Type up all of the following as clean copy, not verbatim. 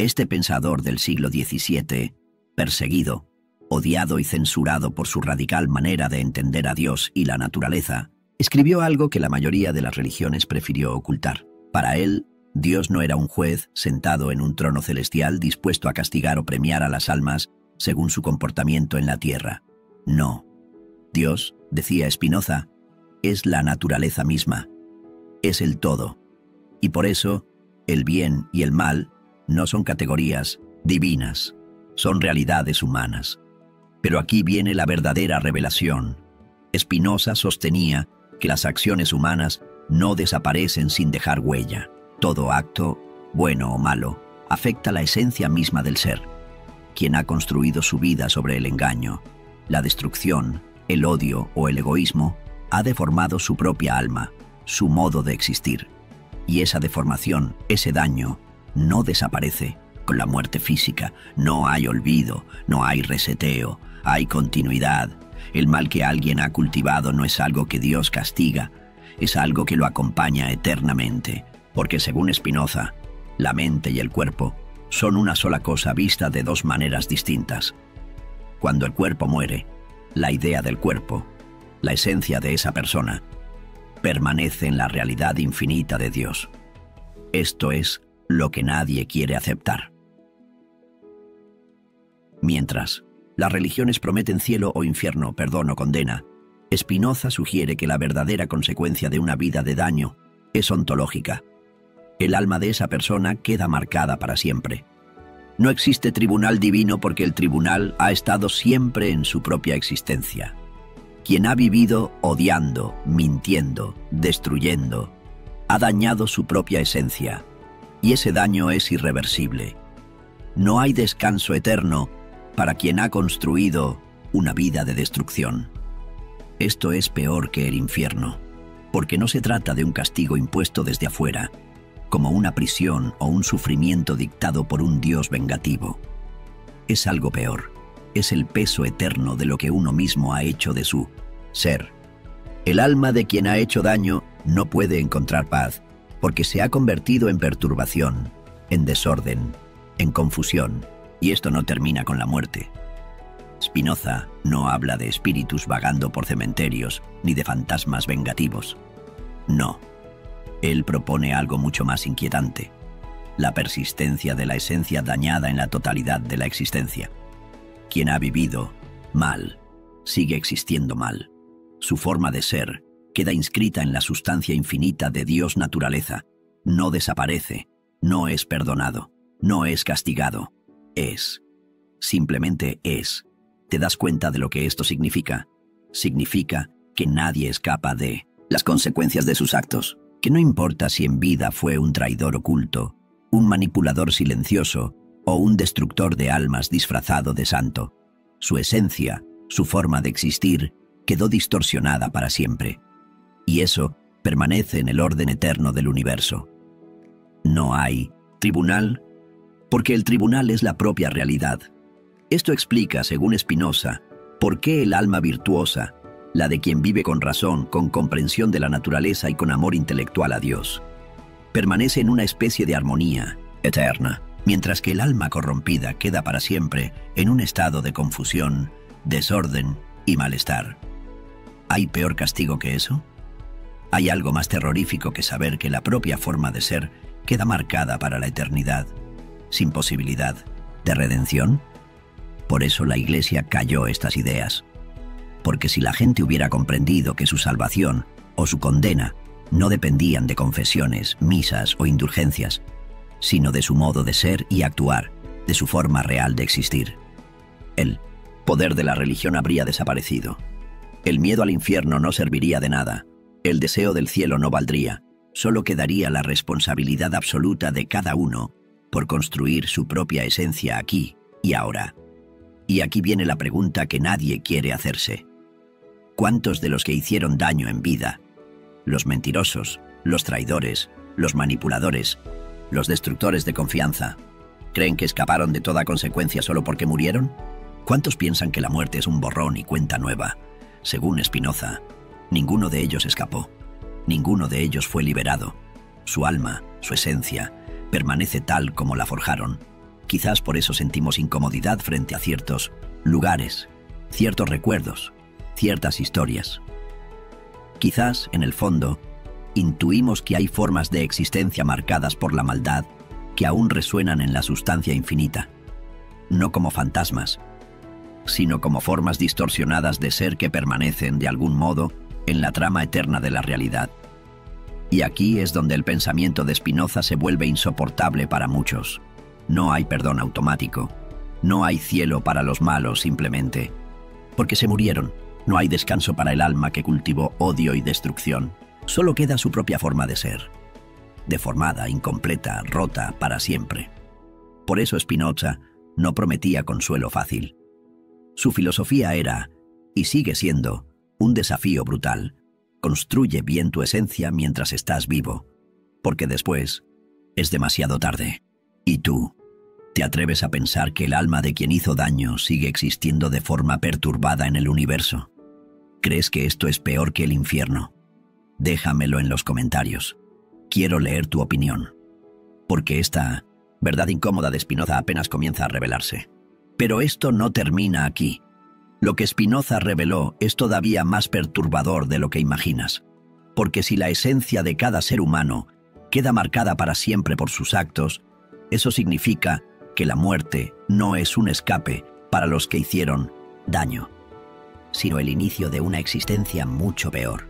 Este pensador del siglo XVII, perseguido, odiado y censurado por su radical manera de entender a Dios y la naturaleza, escribió algo que la mayoría de las religiones prefirió ocultar. Para él, Dios no era un juez sentado en un trono celestial dispuesto a castigar o premiar a las almas según su comportamiento en la tierra. No. Dios, decía Spinoza, es la naturaleza misma. Es el todo. Y por eso, el bien y el mal no son categorías divinas, son realidades humanas. Pero aquí viene la verdadera revelación. Spinoza sostenía que las acciones humanas no desaparecen sin dejar huella. Todo acto, bueno o malo, afecta la esencia misma del ser. Quien ha construido su vida sobre el engaño, la destrucción, el odio o el egoísmo, ha deformado su propia alma, su modo de existir. Y esa deformación, ese daño, no desaparece con la muerte física. No hay olvido, no hay reseteo, hay continuidad. El mal que alguien ha cultivado no es algo que Dios castiga, es algo que lo acompaña eternamente. Porque según Spinoza, la mente y el cuerpo son una sola cosa vista de dos maneras distintas. Cuando el cuerpo muere, la idea del cuerpo, la esencia de esa persona, permanece en la realidad infinita de Dios. Esto es lo que nadie quiere aceptar. Mientras las religiones prometen cielo o infierno, perdón o condena, Spinoza sugiere que la verdadera consecuencia de una vida de daño es ontológica. El alma de esa persona queda marcada para siempre. No existe tribunal divino porque el tribunal ha estado siempre en su propia existencia. Quien ha vivido odiando, mintiendo, destruyendo, ha dañado su propia esencia, y ese daño es irreversible. No hay descanso eterno para quien ha construido una vida de destrucción. Esto es peor que el infierno, porque no se trata de un castigo impuesto desde afuera, como una prisión o un sufrimiento dictado por un Dios vengativo. Es algo peor, es el peso eterno de lo que uno mismo ha hecho de su ser. El alma de quien ha hecho daño no puede encontrar paz, porque se ha convertido en perturbación, en desorden, en confusión, y esto no termina con la muerte. Spinoza no habla de espíritus vagando por cementerios, ni de fantasmas vengativos. No. Él propone algo mucho más inquietante: la persistencia de la esencia dañada en la totalidad de la existencia. Quien ha vivido mal, sigue existiendo mal. Su forma de ser queda inscrita en la sustancia infinita de Dios naturaleza. No desaparece, no es perdonado, no es castigado. Es. Simplemente es. ¿Te das cuenta de lo que esto significa? Significa que nadie escapa de las consecuencias de sus actos. Que no importa si en vida fue un traidor oculto, un manipulador silencioso o un destructor de almas disfrazado de santo. Su esencia, su forma de existir, quedó distorsionada para siempre. Y eso permanece en el orden eterno del universo. No hay tribunal, porque el tribunal es la propia realidad. Esto explica, según Spinoza, por qué el alma virtuosa, la de quien vive con razón, con comprensión de la naturaleza y con amor intelectual a Dios, permanece en una especie de armonía eterna, mientras que el alma corrompida queda para siempre en un estado de confusión, desorden y malestar. ¿Hay peor castigo que eso? ¿Hay algo más terrorífico que saber que la propia forma de ser queda marcada para la eternidad, sin posibilidad de redención? Por eso la Iglesia calló estas ideas. Porque si la gente hubiera comprendido que su salvación o su condena no dependían de confesiones, misas o indulgencias, sino de su modo de ser y actuar, de su forma real de existir, el poder de la religión habría desaparecido. El miedo al infierno no serviría de nada, el deseo del cielo no valdría, solo quedaría la responsabilidad absoluta de cada uno por construir su propia esencia aquí y ahora. Y aquí viene la pregunta que nadie quiere hacerse. ¿Cuántos de los que hicieron daño en vida, los mentirosos, los traidores, los manipuladores, los destructores de confianza, creen que escaparon de toda consecuencia solo porque murieron? ¿Cuántos piensan que la muerte es un borrón y cuenta nueva? Según Spinoza, ninguno de ellos escapó, ninguno de ellos fue liberado. Su alma, su esencia, permanece tal como la forjaron. Quizás por eso sentimos incomodidad frente a ciertos lugares, ciertos recuerdos, ciertas historias. Quizás, en el fondo, intuimos que hay formas de existencia marcadas por la maldad que aún resuenan en la sustancia infinita, no como fantasmas, sino como formas distorsionadas de ser que permanecen, de algún modo, en la trama eterna de la realidad. Y aquí es donde el pensamiento de Spinoza se vuelve insoportable para muchos. No hay perdón automático, no hay cielo para los malos simplemente, porque se murieron. No hay descanso para el alma que cultivó odio y destrucción. Solo queda su propia forma de ser, deformada, incompleta, rota para siempre. Por eso Spinoza no prometía consuelo fácil. Su filosofía era, y sigue siendo, un desafío brutal. Construye bien tu esencia mientras estás vivo, porque después es demasiado tarde. ¿Y tú? ¿Te atreves a pensar que el alma de quien hizo daño sigue existiendo de forma perturbada en el universo? ¿Crees que esto es peor que el infierno? Déjamelo en los comentarios. Quiero leer tu opinión, porque esta verdad incómoda de Spinoza apenas comienza a revelarse. Pero esto no termina aquí. Lo que Spinoza reveló es todavía más perturbador de lo que imaginas, porque si la esencia de cada ser humano queda marcada para siempre por sus actos, eso significa que la muerte no es un escape para los que hicieron daño, sino el inicio de una existencia mucho peor.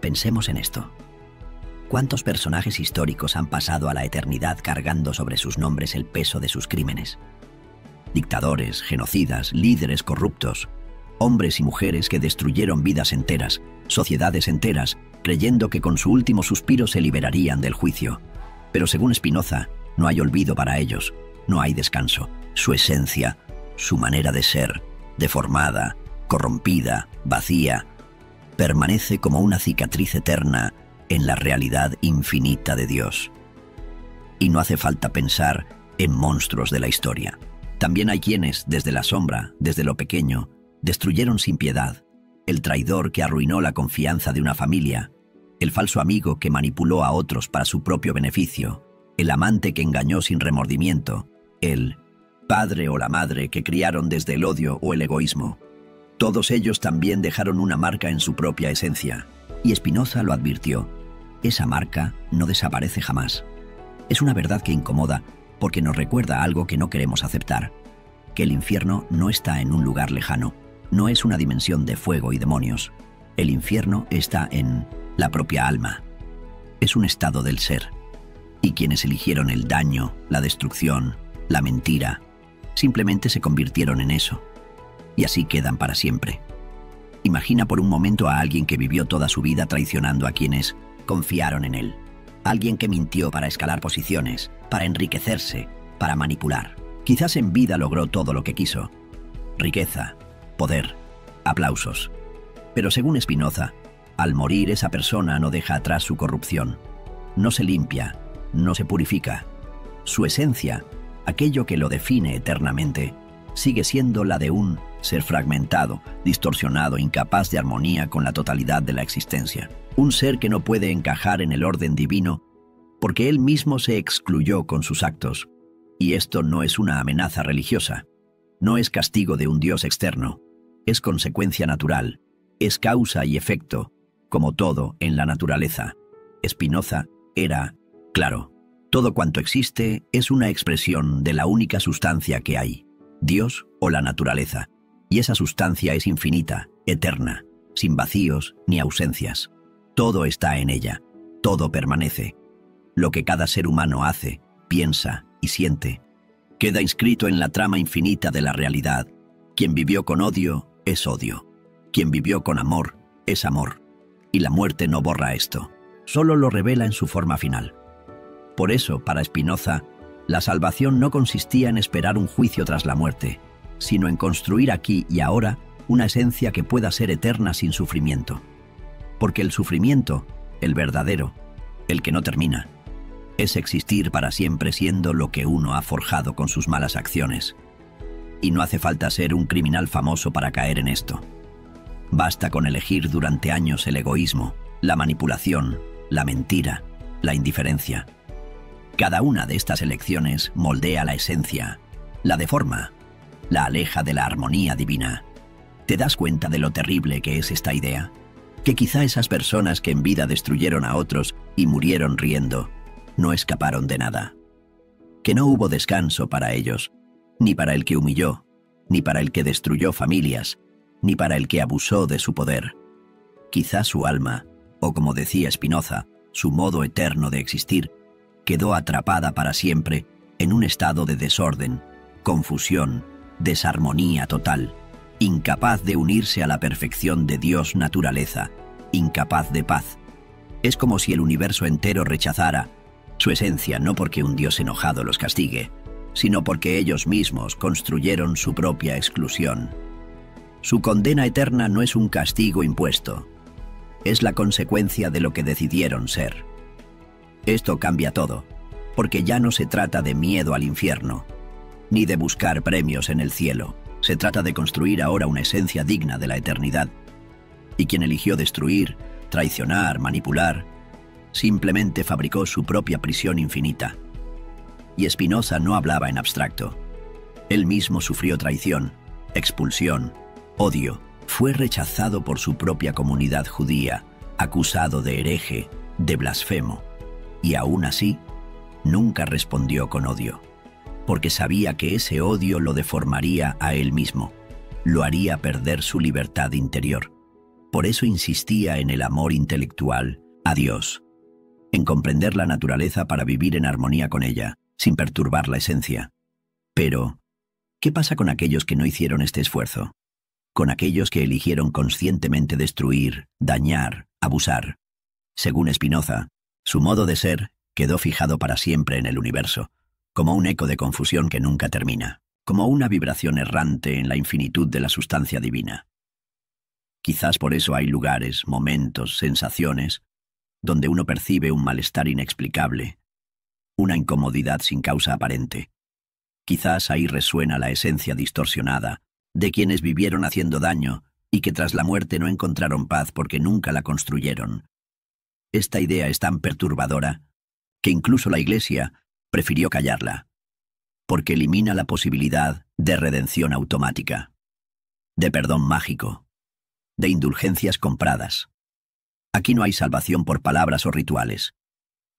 Pensemos en esto. ¿Cuántos personajes históricos han pasado a la eternidad cargando sobre sus nombres el peso de sus crímenes? Dictadores, genocidas, líderes corruptos, hombres y mujeres que destruyeron vidas enteras, sociedades enteras, creyendo que con su último suspiro se liberarían del juicio. Pero según Spinoza, no hay olvido para ellos, no hay descanso. Su esencia, su manera de ser, deformada, corrompida, vacía, permanece como una cicatriz eterna en la realidad infinita de Dios. Y no hace falta pensar en monstruos de la historia. También hay quienes, desde la sombra, desde lo pequeño, destruyeron sin piedad. El traidor que arruinó la confianza de una familia, el falso amigo que manipuló a otros para su propio beneficio, el amante que engañó sin remordimiento, el padre o la madre que criaron desde el odio o el egoísmo. Todos ellos también dejaron una marca en su propia esencia. Y Spinoza lo advirtió. Esa marca no desaparece jamás. Es una verdad que incomoda porque nos recuerda algo que no queremos aceptar, que el infierno no está en un lugar lejano, no es una dimensión de fuego y demonios. El infierno está en la propia alma. Es un estado del ser. Y quienes eligieron el daño, la destrucción, la mentira, simplemente se convirtieron en eso. Y así quedan para siempre. Imagina por un momento a alguien que vivió toda su vida traicionando a quienes confiaron en él. Alguien que mintió para escalar posiciones, para enriquecerse, para manipular. Quizás en vida logró todo lo que quiso. Riqueza, poder, aplausos. Pero según Spinoza, al morir esa persona no deja atrás su corrupción. No se limpia, no se purifica. Su esencia, aquello que lo define eternamente, sigue siendo la de un ser fragmentado, distorsionado, incapaz de armonía con la totalidad de la existencia. Un ser que no puede encajar en el orden divino porque él mismo se excluyó con sus actos. Y esto no es una amenaza religiosa, no es castigo de un Dios externo, es consecuencia natural, es causa y efecto, como todo en la naturaleza. Spinoza era claro. Todo cuanto existe es una expresión de la única sustancia que hay, Dios o la naturaleza, y esa sustancia es infinita, eterna, sin vacíos ni ausencias. Todo está en ella, todo permanece. Lo que cada ser humano hace, piensa y siente, queda inscrito en la trama infinita de la realidad. Quien vivió con odio es odio. Quien vivió con amor es amor. Y la muerte no borra esto, solo lo revela en su forma final. Por eso, para Spinoza, la salvación no consistía en esperar un juicio tras la muerte, sino en construir aquí y ahora una esencia que pueda ser eterna sin sufrimiento. Porque el sufrimiento, el verdadero, el que no termina, es existir para siempre siendo lo que uno ha forjado con sus malas acciones. Y no hace falta ser un criminal famoso para caer en esto. Basta con elegir durante años el egoísmo, la manipulación, la mentira, la indiferencia. Cada una de estas elecciones moldea la esencia, la deforma, la aleja de la armonía divina. ¿Te das cuenta de lo terrible que es esta idea? Que quizá esas personas que en vida destruyeron a otros y murieron riendo, no escaparon de nada. Que no hubo descanso para ellos, ni para el que humilló, ni para el que destruyó familias, ni para el que abusó de su poder. Quizá su alma, o como decía Spinoza, su modo eterno de existir, quedó atrapada para siempre en un estado de desorden, confusión, desarmonía total, incapaz de unirse a la perfección de Dios naturaleza, incapaz de paz. Es como si el universo entero rechazara su esencia, no porque un Dios enojado los castigue, sino porque ellos mismos construyeron su propia exclusión. Su condena eterna no es un castigo impuesto, es la consecuencia de lo que decidieron ser. Esto cambia todo, porque ya no se trata de miedo al infierno, ni de buscar premios en el cielo. Se trata de construir ahora una esencia digna de la eternidad. Y quien eligió destruir, traicionar, manipular, simplemente fabricó su propia prisión infinita. Y Spinoza no hablaba en abstracto. Él mismo sufrió traición, expulsión, odio. Fue rechazado por su propia comunidad judía, acusado de hereje, de blasfemo. Y aún así, nunca respondió con odio, porque sabía que ese odio lo deformaría a él mismo, lo haría perder su libertad interior. Por eso insistía en el amor intelectual a Dios, en comprender la naturaleza para vivir en armonía con ella, sin perturbar la esencia. Pero, ¿qué pasa con aquellos que no hicieron este esfuerzo? Con aquellos que eligieron conscientemente destruir, dañar, abusar. Según Spinoza, su modo de ser quedó fijado para siempre en el universo, como un eco de confusión que nunca termina, como una vibración errante en la infinitud de la sustancia divina. Quizás por eso hay lugares, momentos, sensaciones, donde uno percibe un malestar inexplicable, una incomodidad sin causa aparente. Quizás ahí resuena la esencia distorsionada de quienes vivieron haciendo daño y que tras la muerte no encontraron paz porque nunca la construyeron. Esta idea es tan perturbadora que incluso la Iglesia prefirió callarla, porque elimina la posibilidad de redención automática, de perdón mágico, de indulgencias compradas. Aquí no hay salvación por palabras o rituales.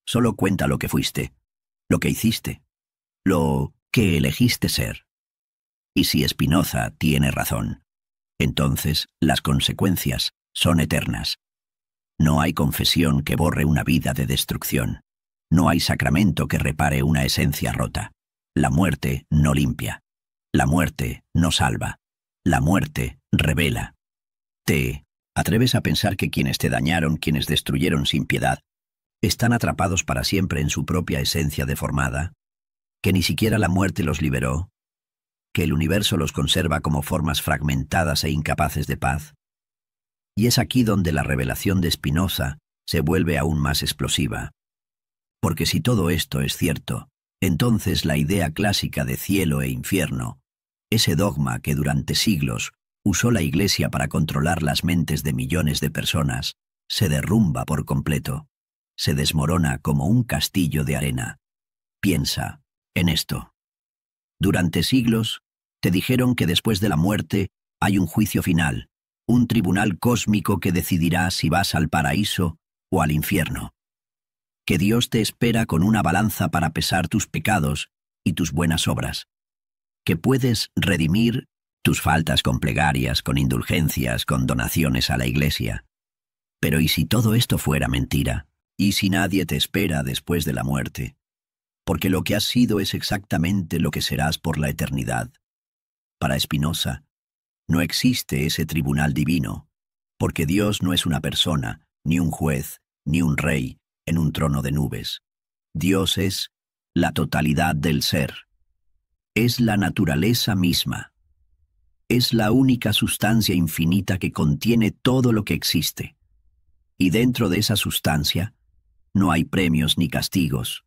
Solo cuenta lo que fuiste, lo que hiciste, lo que elegiste ser. Y si Spinoza tiene razón, entonces las consecuencias son eternas. No hay confesión que borre una vida de destrucción. No hay sacramento que repare una esencia rota. La muerte no limpia. La muerte no salva. La muerte revela. ¿Te atreves a pensar que quienes te dañaron, quienes destruyeron sin piedad, están atrapados para siempre en su propia esencia deformada? ¿Que ni siquiera la muerte los liberó? ¿Que el universo los conserva como formas fragmentadas e incapaces de paz? Y es aquí donde la revelación de Spinoza se vuelve aún más explosiva. Porque si todo esto es cierto, entonces la idea clásica de cielo e infierno, ese dogma que durante siglos usó la Iglesia para controlar las mentes de millones de personas, se derrumba por completo, se desmorona como un castillo de arena. Piensa en esto. Durante siglos te dijeron que después de la muerte hay un juicio final, un tribunal cósmico que decidirá si vas al paraíso o al infierno. Que Dios te espera con una balanza para pesar tus pecados y tus buenas obras. Que puedes redimir tus faltas con plegarias, con indulgencias, con donaciones a la Iglesia. Pero ¿y si todo esto fuera mentira? ¿Y si nadie te espera después de la muerte? Porque lo que has sido es exactamente lo que serás por la eternidad. Para Spinoza, no existe ese tribunal divino, porque Dios no es una persona, ni un juez, ni un rey, en un trono de nubes. Dios es la totalidad del ser. Es la naturaleza misma. Es la única sustancia infinita que contiene todo lo que existe. Y dentro de esa sustancia no hay premios ni castigos,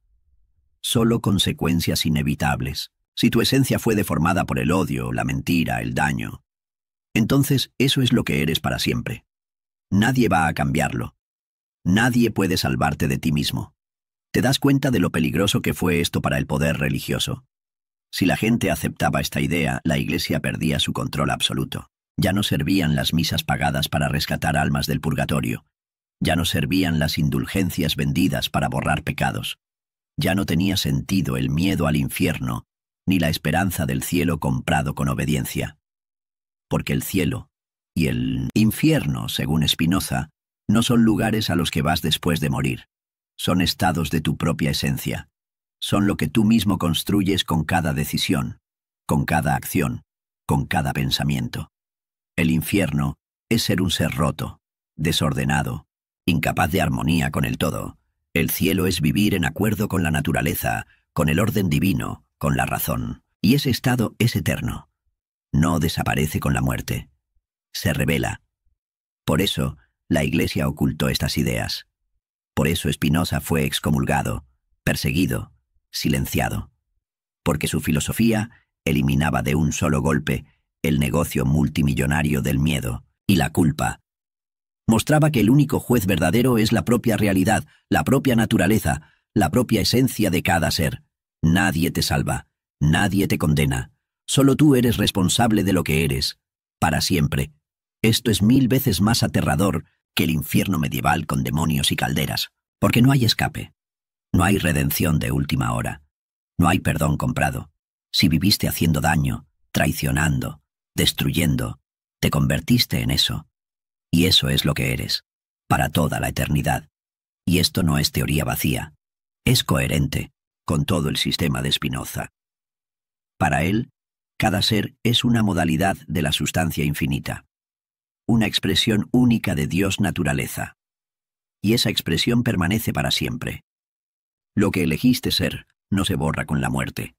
solo consecuencias inevitables. Si tu esencia fue deformada por el odio, la mentira, el daño, entonces eso es lo que eres para siempre. Nadie va a cambiarlo. Nadie puede salvarte de ti mismo. ¿Te das cuenta de lo peligroso que fue esto para el poder religioso? Si la gente aceptaba esta idea, la Iglesia perdía su control absoluto. Ya no servían las misas pagadas para rescatar almas del purgatorio. Ya no servían las indulgencias vendidas para borrar pecados. Ya no tenía sentido el miedo al infierno, ni la esperanza del cielo comprado con obediencia. Porque el cielo y el infierno, según Spinoza, no son lugares a los que vas después de morir. Son estados de tu propia esencia. Son lo que tú mismo construyes con cada decisión, con cada acción, con cada pensamiento. El infierno es ser un ser roto, desordenado, incapaz de armonía con el todo. El cielo es vivir en acuerdo con la naturaleza, con el orden divino, con la razón. Y ese estado es eterno. No desaparece con la muerte. Se revela. Por eso, la Iglesia ocultó estas ideas. Por eso Spinoza fue excomulgado, perseguido, silenciado. Porque su filosofía eliminaba de un solo golpe el negocio multimillonario del miedo y la culpa. Mostraba que el único juez verdadero es la propia realidad, la propia naturaleza, la propia esencia de cada ser. Nadie te salva, nadie te condena. Solo tú eres responsable de lo que eres, para siempre. Esto es 1000 veces más aterrador que el infierno medieval con demonios y calderas, porque no hay escape. No hay redención de última hora. No hay perdón comprado. Si viviste haciendo daño, traicionando, destruyendo, te convertiste en eso. Y eso es lo que eres, para toda la eternidad. Y esto no es teoría vacía. Es coherente con todo el sistema de Spinoza. Para él, cada ser es una modalidad de la sustancia infinita. Una expresión única de Dios naturaleza. Y esa expresión permanece para siempre. Lo que elegiste ser no se borra con la muerte.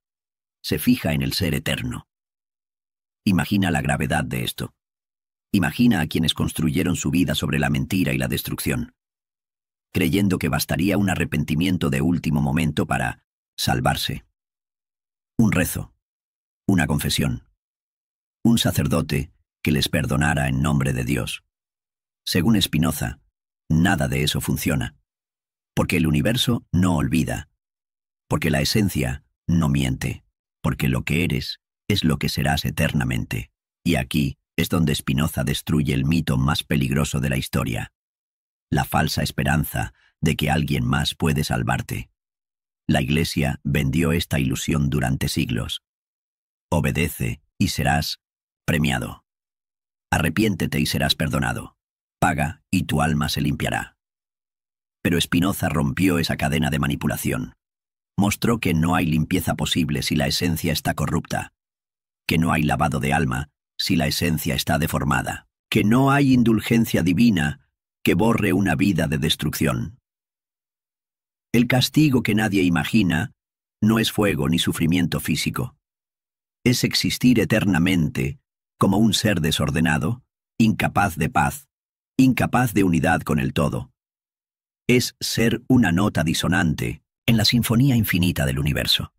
Se fija en el ser eterno. Imagina la gravedad de esto. Imagina a quienes construyeron su vida sobre la mentira y la destrucción, creyendo que bastaría un arrepentimiento de último momento para salvarse. Un rezo, una confesión, un sacerdote que les perdonara en nombre de Dios. Según Spinoza, nada de eso funciona, porque el universo no olvida, porque la esencia no miente, porque lo que eres es lo que serás eternamente. Y aquí es donde Spinoza destruye el mito más peligroso de la historia, la falsa esperanza de que alguien más puede salvarte. La Iglesia vendió esta ilusión durante siglos. Obedece y serás premiado. Arrepiéntete y serás perdonado. Paga y tu alma se limpiará. Pero Spinoza rompió esa cadena de manipulación. Mostró que no hay limpieza posible si la esencia está corrupta, que no hay lavado de alma si la esencia está deformada, que no hay indulgencia divina que borre una vida de destrucción. El castigo que nadie imagina no es fuego ni sufrimiento físico. Es existir eternamente como un ser desordenado, incapaz de paz, incapaz de unidad con el todo. Es ser una nota disonante en la sinfonía infinita del universo.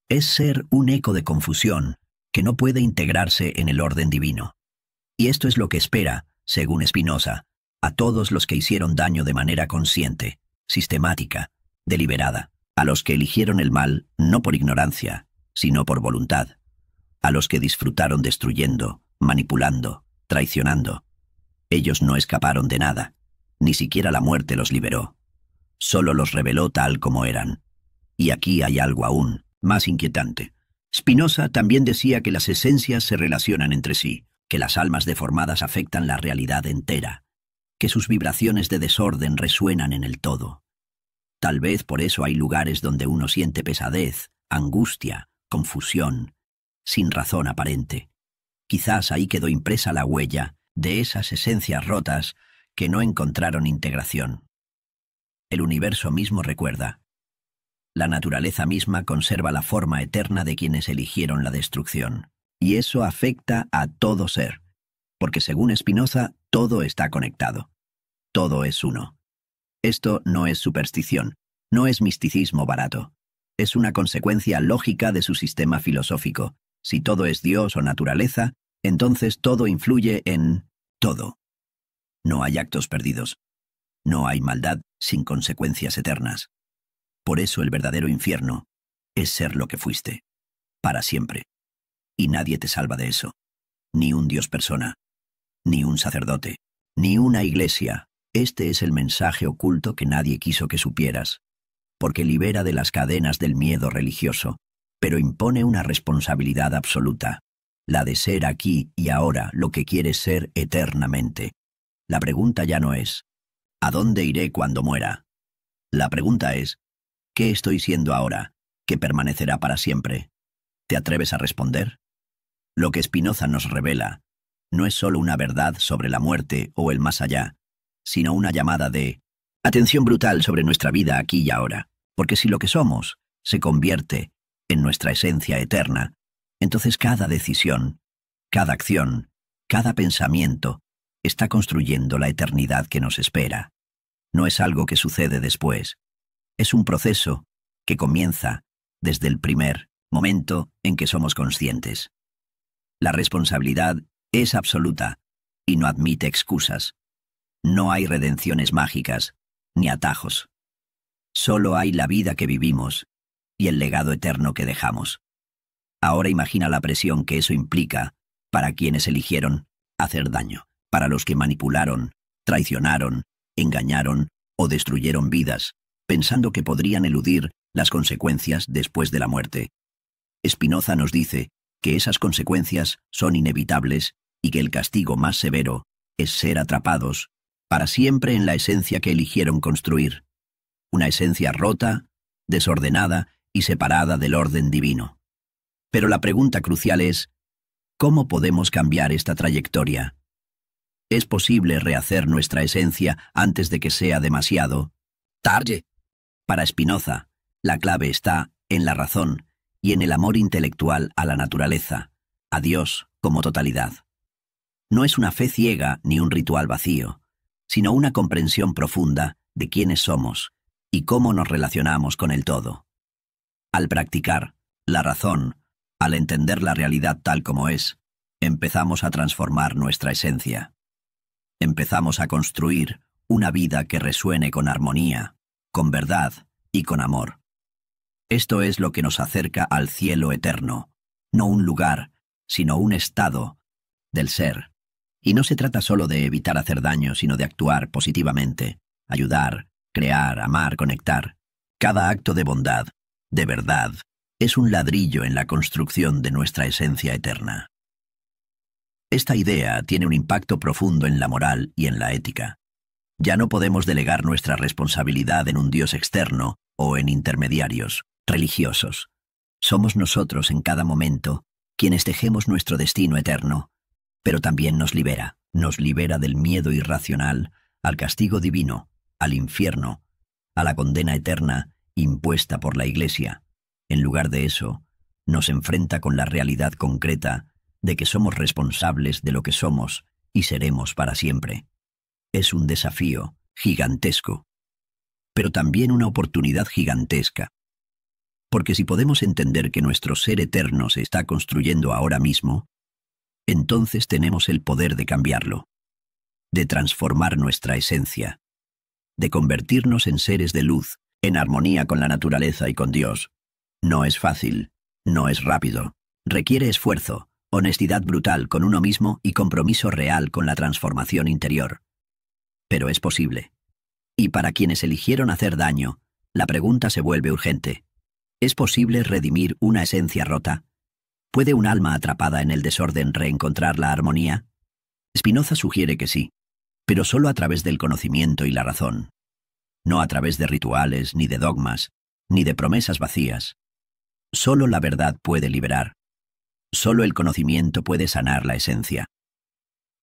Es ser un eco de confusión que no puede integrarse en el orden divino. Y esto es lo que espera, según Spinoza, a todos los que hicieron daño de manera consciente, sistemática, deliberada, a los que eligieron el mal no por ignorancia, sino por voluntad, a los que disfrutaron destruyendo, manipulando, traicionando. Ellos no escaparon de nada, ni siquiera la muerte los liberó. Solo los reveló tal como eran. Y aquí hay algo aún más inquietante. Spinoza también decía que las esencias se relacionan entre sí, que las almas deformadas afectan la realidad entera, que sus vibraciones de desorden resuenan en el todo. Tal vez por eso hay lugares donde uno siente pesadez, angustia, confusión, sin razón aparente. Quizás ahí quedó impresa la huella de esas esencias rotas que no encontraron integración. El universo mismo recuerda. La naturaleza misma conserva la forma eterna de quienes eligieron la destrucción. Y eso afecta a todo ser, porque según Spinoza, todo está conectado. Todo es uno. Esto no es superstición, no es misticismo barato. Es una consecuencia lógica de su sistema filosófico. Si todo es Dios o naturaleza, entonces todo influye en todo. No hay actos perdidos. No hay maldad sin consecuencias eternas. Por eso el verdadero infierno es ser lo que fuiste, para siempre. Y nadie te salva de eso. Ni un Dios persona, ni un sacerdote, ni una iglesia. Este es el mensaje oculto que nadie quiso que supieras, porque libera de las cadenas del miedo religioso, pero impone una responsabilidad absoluta, la de ser aquí y ahora lo que quieres ser eternamente. La pregunta ya no es, ¿a dónde iré cuando muera? La pregunta es, ¿qué estoy siendo ahora, que permanecerá para siempre? ¿Te atreves a responder? Lo que Spinoza nos revela no es solo una verdad sobre la muerte o el más allá, sino una llamada de atención brutal sobre nuestra vida aquí y ahora, porque si lo que somos se convierte en nuestra esencia eterna, entonces cada decisión, cada acción, cada pensamiento está construyendo la eternidad que nos espera. No es algo que sucede después, es un proceso que comienza desde el primer momento en que somos conscientes. La responsabilidad es absoluta y no admite excusas. No hay redenciones mágicas ni atajos. Solo hay la vida que vivimos y el legado eterno que dejamos. Ahora imagina la presión que eso implica para quienes eligieron hacer daño, para los que manipularon, traicionaron, engañaron o destruyeron vidas, pensando que podrían eludir las consecuencias después de la muerte. Spinoza nos dice que esas consecuencias son inevitables y que el castigo más severo es ser atrapados para siempre en la esencia que eligieron construir, una esencia rota, desordenada y separada del orden divino. Pero la pregunta crucial es, ¿cómo podemos cambiar esta trayectoria? ¿Es posible rehacer nuestra esencia antes de que sea demasiado tarde? Para Spinoza, la clave está en la razón y en el amor intelectual a la naturaleza, a Dios como totalidad. No es una fe ciega ni un ritual vacío, sino una comprensión profunda de quiénes somos y cómo nos relacionamos con el todo. Al practicar la razón, al entender la realidad tal como es, empezamos a transformar nuestra esencia. Empezamos a construir una vida que resuene con armonía, con verdad y con amor. Esto es lo que nos acerca al cielo eterno, no un lugar, sino un estado del ser. Y no se trata solo de evitar hacer daño, sino de actuar positivamente, ayudar, crear, amar, conectar. Cada acto de bondad, de verdad, es un ladrillo en la construcción de nuestra esencia eterna. Esta idea tiene un impacto profundo en la moral y en la ética. Ya no podemos delegar nuestra responsabilidad en un Dios externo o en intermediarios religiosos. Somos nosotros en cada momento quienes tejemos nuestro destino eterno, pero también nos libera del miedo irracional, al castigo divino, al infierno, a la condena eterna impuesta por la Iglesia. En lugar de eso, nos enfrenta con la realidad concreta de que somos responsables de lo que somos y seremos para siempre. Es un desafío gigantesco, pero también una oportunidad gigantesca. Porque si podemos entender que nuestro ser eterno se está construyendo ahora mismo, entonces tenemos el poder de cambiarlo, de transformar nuestra esencia, de convertirnos en seres de luz, en armonía con la naturaleza y con Dios. No es fácil, no es rápido, requiere esfuerzo, honestidad brutal con uno mismo y compromiso real con la transformación interior. Pero es posible. Y para quienes eligieron hacer daño, la pregunta se vuelve urgente. ¿Es posible redimir una esencia rota? ¿Puede un alma atrapada en el desorden reencontrar la armonía? Spinoza sugiere que sí, pero solo a través del conocimiento y la razón. No a través de rituales, ni de dogmas, ni de promesas vacías. Solo la verdad puede liberar. Solo el conocimiento puede sanar la esencia.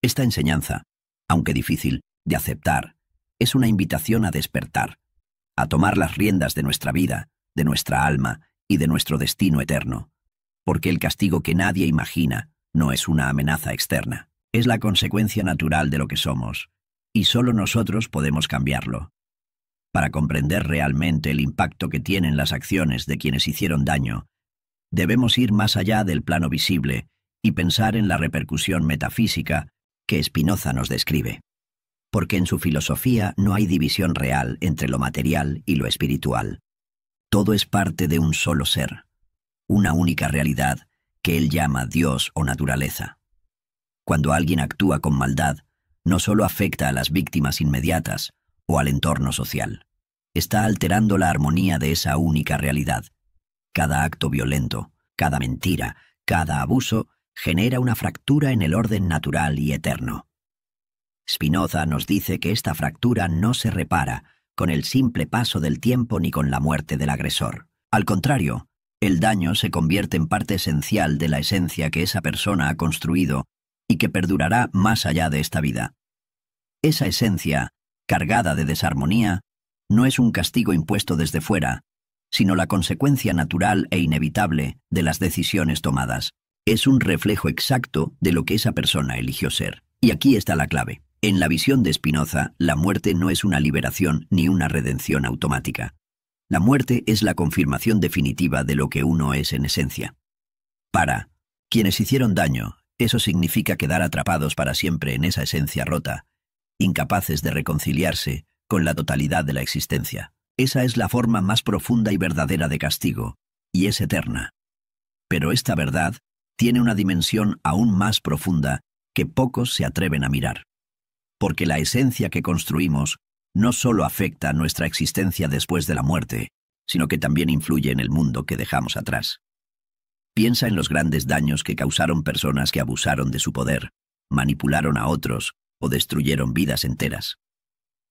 Esta enseñanza, aunque difícil de aceptar, es una invitación a despertar, a tomar las riendas de nuestra vida, de nuestra alma y de nuestro destino eterno, porque el castigo que nadie imagina no es una amenaza externa, es la consecuencia natural de lo que somos, y solo nosotros podemos cambiarlo. Para comprender realmente el impacto que tienen las acciones de quienes hicieron daño, debemos ir más allá del plano visible y pensar en la repercusión metafísica que Spinoza nos describe. Porque en su filosofía no hay división real entre lo material y lo espiritual. Todo es parte de un solo ser, una única realidad que él llama Dios o naturaleza. Cuando alguien actúa con maldad, no solo afecta a las víctimas inmediatas o al entorno social, está alterando la armonía de esa única realidad. Cada acto violento, cada mentira, cada abuso genera una fractura en el orden natural y eterno. Spinoza nos dice que esta fractura no se repara con el simple paso del tiempo ni con la muerte del agresor. Al contrario, el daño se convierte en parte esencial de la esencia que esa persona ha construido y que perdurará más allá de esta vida. Esa esencia, cargada de desarmonía, no es un castigo impuesto desde fuera, sino la consecuencia natural e inevitable de las decisiones tomadas. Es un reflejo exacto de lo que esa persona eligió ser. Y aquí está la clave. En la visión de Spinoza, la muerte no es una liberación ni una redención automática. La muerte es la confirmación definitiva de lo que uno es en esencia. Para quienes hicieron daño, eso significa quedar atrapados para siempre en esa esencia rota, incapaces de reconciliarse con la totalidad de la existencia. Esa es la forma más profunda y verdadera de castigo, y es eterna. Pero esta verdad tiene una dimensión aún más profunda que pocos se atreven a mirar. Porque la esencia que construimos no solo afecta a nuestra existencia después de la muerte, sino que también influye en el mundo que dejamos atrás. Piensa en los grandes daños que causaron personas que abusaron de su poder, manipularon a otros o destruyeron vidas enteras.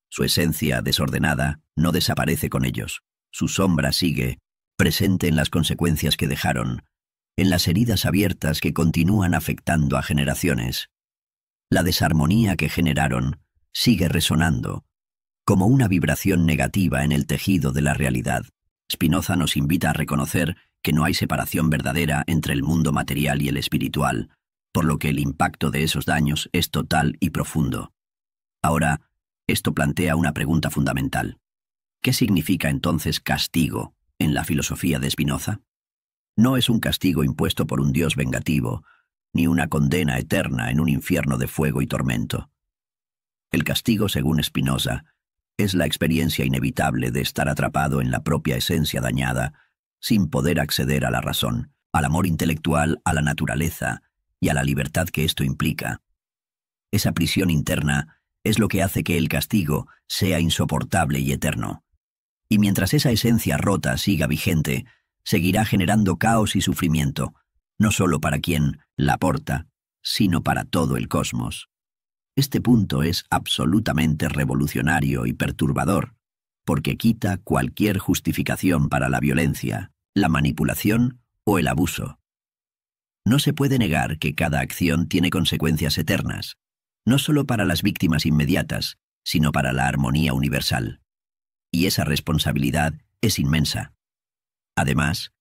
Su esencia desordenada no desaparece con ellos. Su sombra sigue, presente en las consecuencias que dejaron, en las heridas abiertas que continúan afectando a generaciones. La desarmonía que generaron sigue resonando, como una vibración negativa en el tejido de la realidad. Spinoza nos invita a reconocer que no hay separación verdadera entre el mundo material y el espiritual, por lo que el impacto de esos daños es total y profundo. Ahora, esto plantea una pregunta fundamental. ¿Qué significa entonces castigo en la filosofía de Spinoza? No es un castigo impuesto por un Dios vengativo, ni una condena eterna en un infierno de fuego y tormento. El castigo, según Spinoza, es la experiencia inevitable de estar atrapado en la propia esencia dañada, sin poder acceder a la razón, al amor intelectual, a la naturaleza y a la libertad que esto implica. Esa prisión interna es lo que hace que el castigo sea insoportable y eterno. Y mientras esa esencia rota siga vigente, seguirá generando caos y sufrimiento, no solo para quien la aporta, sino para todo el cosmos. Este punto es absolutamente revolucionario y perturbador, porque quita cualquier justificación para la violencia, la manipulación o el abuso. No se puede negar que cada acción tiene consecuencias eternas, no solo para las víctimas inmediatas, sino para la armonía universal. Y esa responsabilidad es inmensa. Además,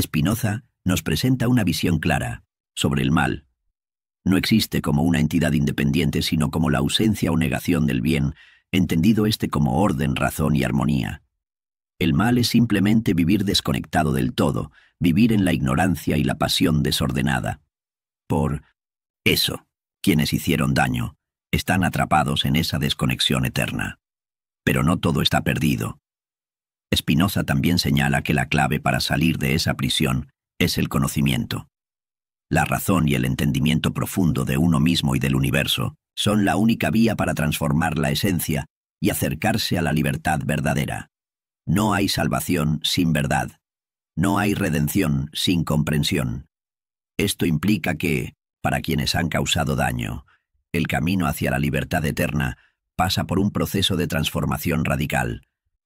Spinoza nos presenta una visión clara sobre el mal. No existe como una entidad independiente, sino como la ausencia o negación del bien, entendido como orden, razón y armonía. El mal es simplemente vivir desconectado del todo, vivir en la ignorancia y la pasión desordenada. Por eso, quienes hicieron daño están atrapados en esa desconexión eterna. Pero no todo está perdido. Spinoza también señala que la clave para salir de esa prisión es el conocimiento. La razón y el entendimiento profundo de uno mismo y del universo son la única vía para transformar la esencia y acercarse a la libertad verdadera. No hay salvación sin verdad. No hay redención sin comprensión. Esto implica que, para quienes han causado daño, el camino hacia la libertad eterna pasa por un proceso de transformación radical,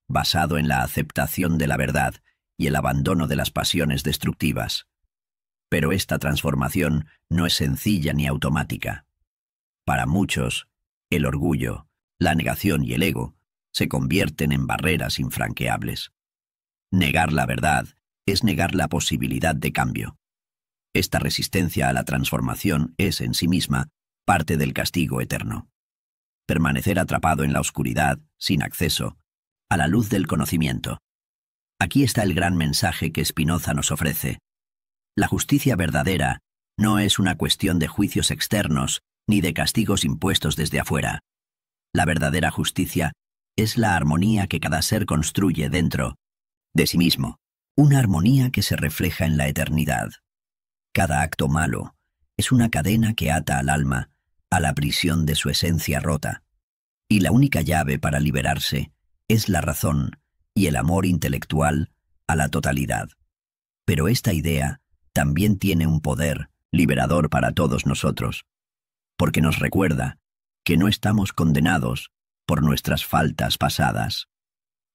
basado en la aceptación de la verdad y el abandono de las pasiones destructivas. Pero esta transformación no es sencilla ni automática. Para muchos, el orgullo, la negación y el ego se convierten en barreras infranqueables. Negar la verdad es negar la posibilidad de cambio. Esta resistencia a la transformación es en sí misma parte del castigo eterno. Permanecer atrapado en la oscuridad, sin acceso a la luz del conocimiento. Aquí está el gran mensaje que Spinoza nos ofrece. La justicia verdadera no es una cuestión de juicios externos ni de castigos impuestos desde afuera. La verdadera justicia es la armonía que cada ser construye dentro de sí mismo. una armonía que se refleja en la eternidad. Cada acto malo es una cadena que ata al alma a la prisión de su esencia rota, y la única llave para liberarse es la razón y el amor intelectual a la totalidad. Pero esta idea también tiene un poder liberador para todos nosotros, porque nos recuerda que no estamos condenados por nuestras faltas pasadas,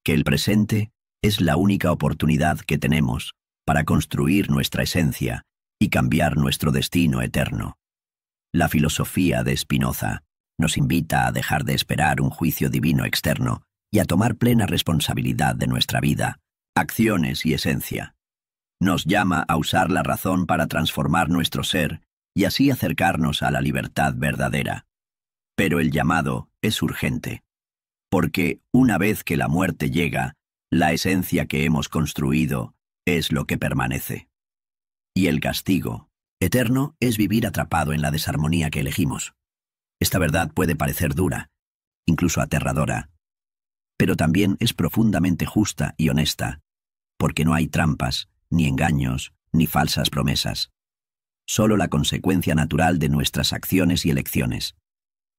que el presente es la única oportunidad que tenemos para construir nuestra esencia y cambiar nuestro destino eterno. La filosofía de Spinoza nos invita a dejar de esperar un juicio divino externo y a tomar plena responsabilidad de nuestra vida, acciones y esencia. Nos llama a usar la razón para transformar nuestro ser y así acercarnos a la libertad verdadera. Pero el llamado es urgente, porque una vez que la muerte llega, la esencia que hemos construido es lo que permanece. Y el castigo eterno es vivir atrapado en la desarmonía que elegimos. Esta verdad puede parecer dura, incluso aterradora, pero también es profundamente justa y honesta, porque no hay trampas, ni engaños, ni falsas promesas. Solo la consecuencia natural de nuestras acciones y elecciones.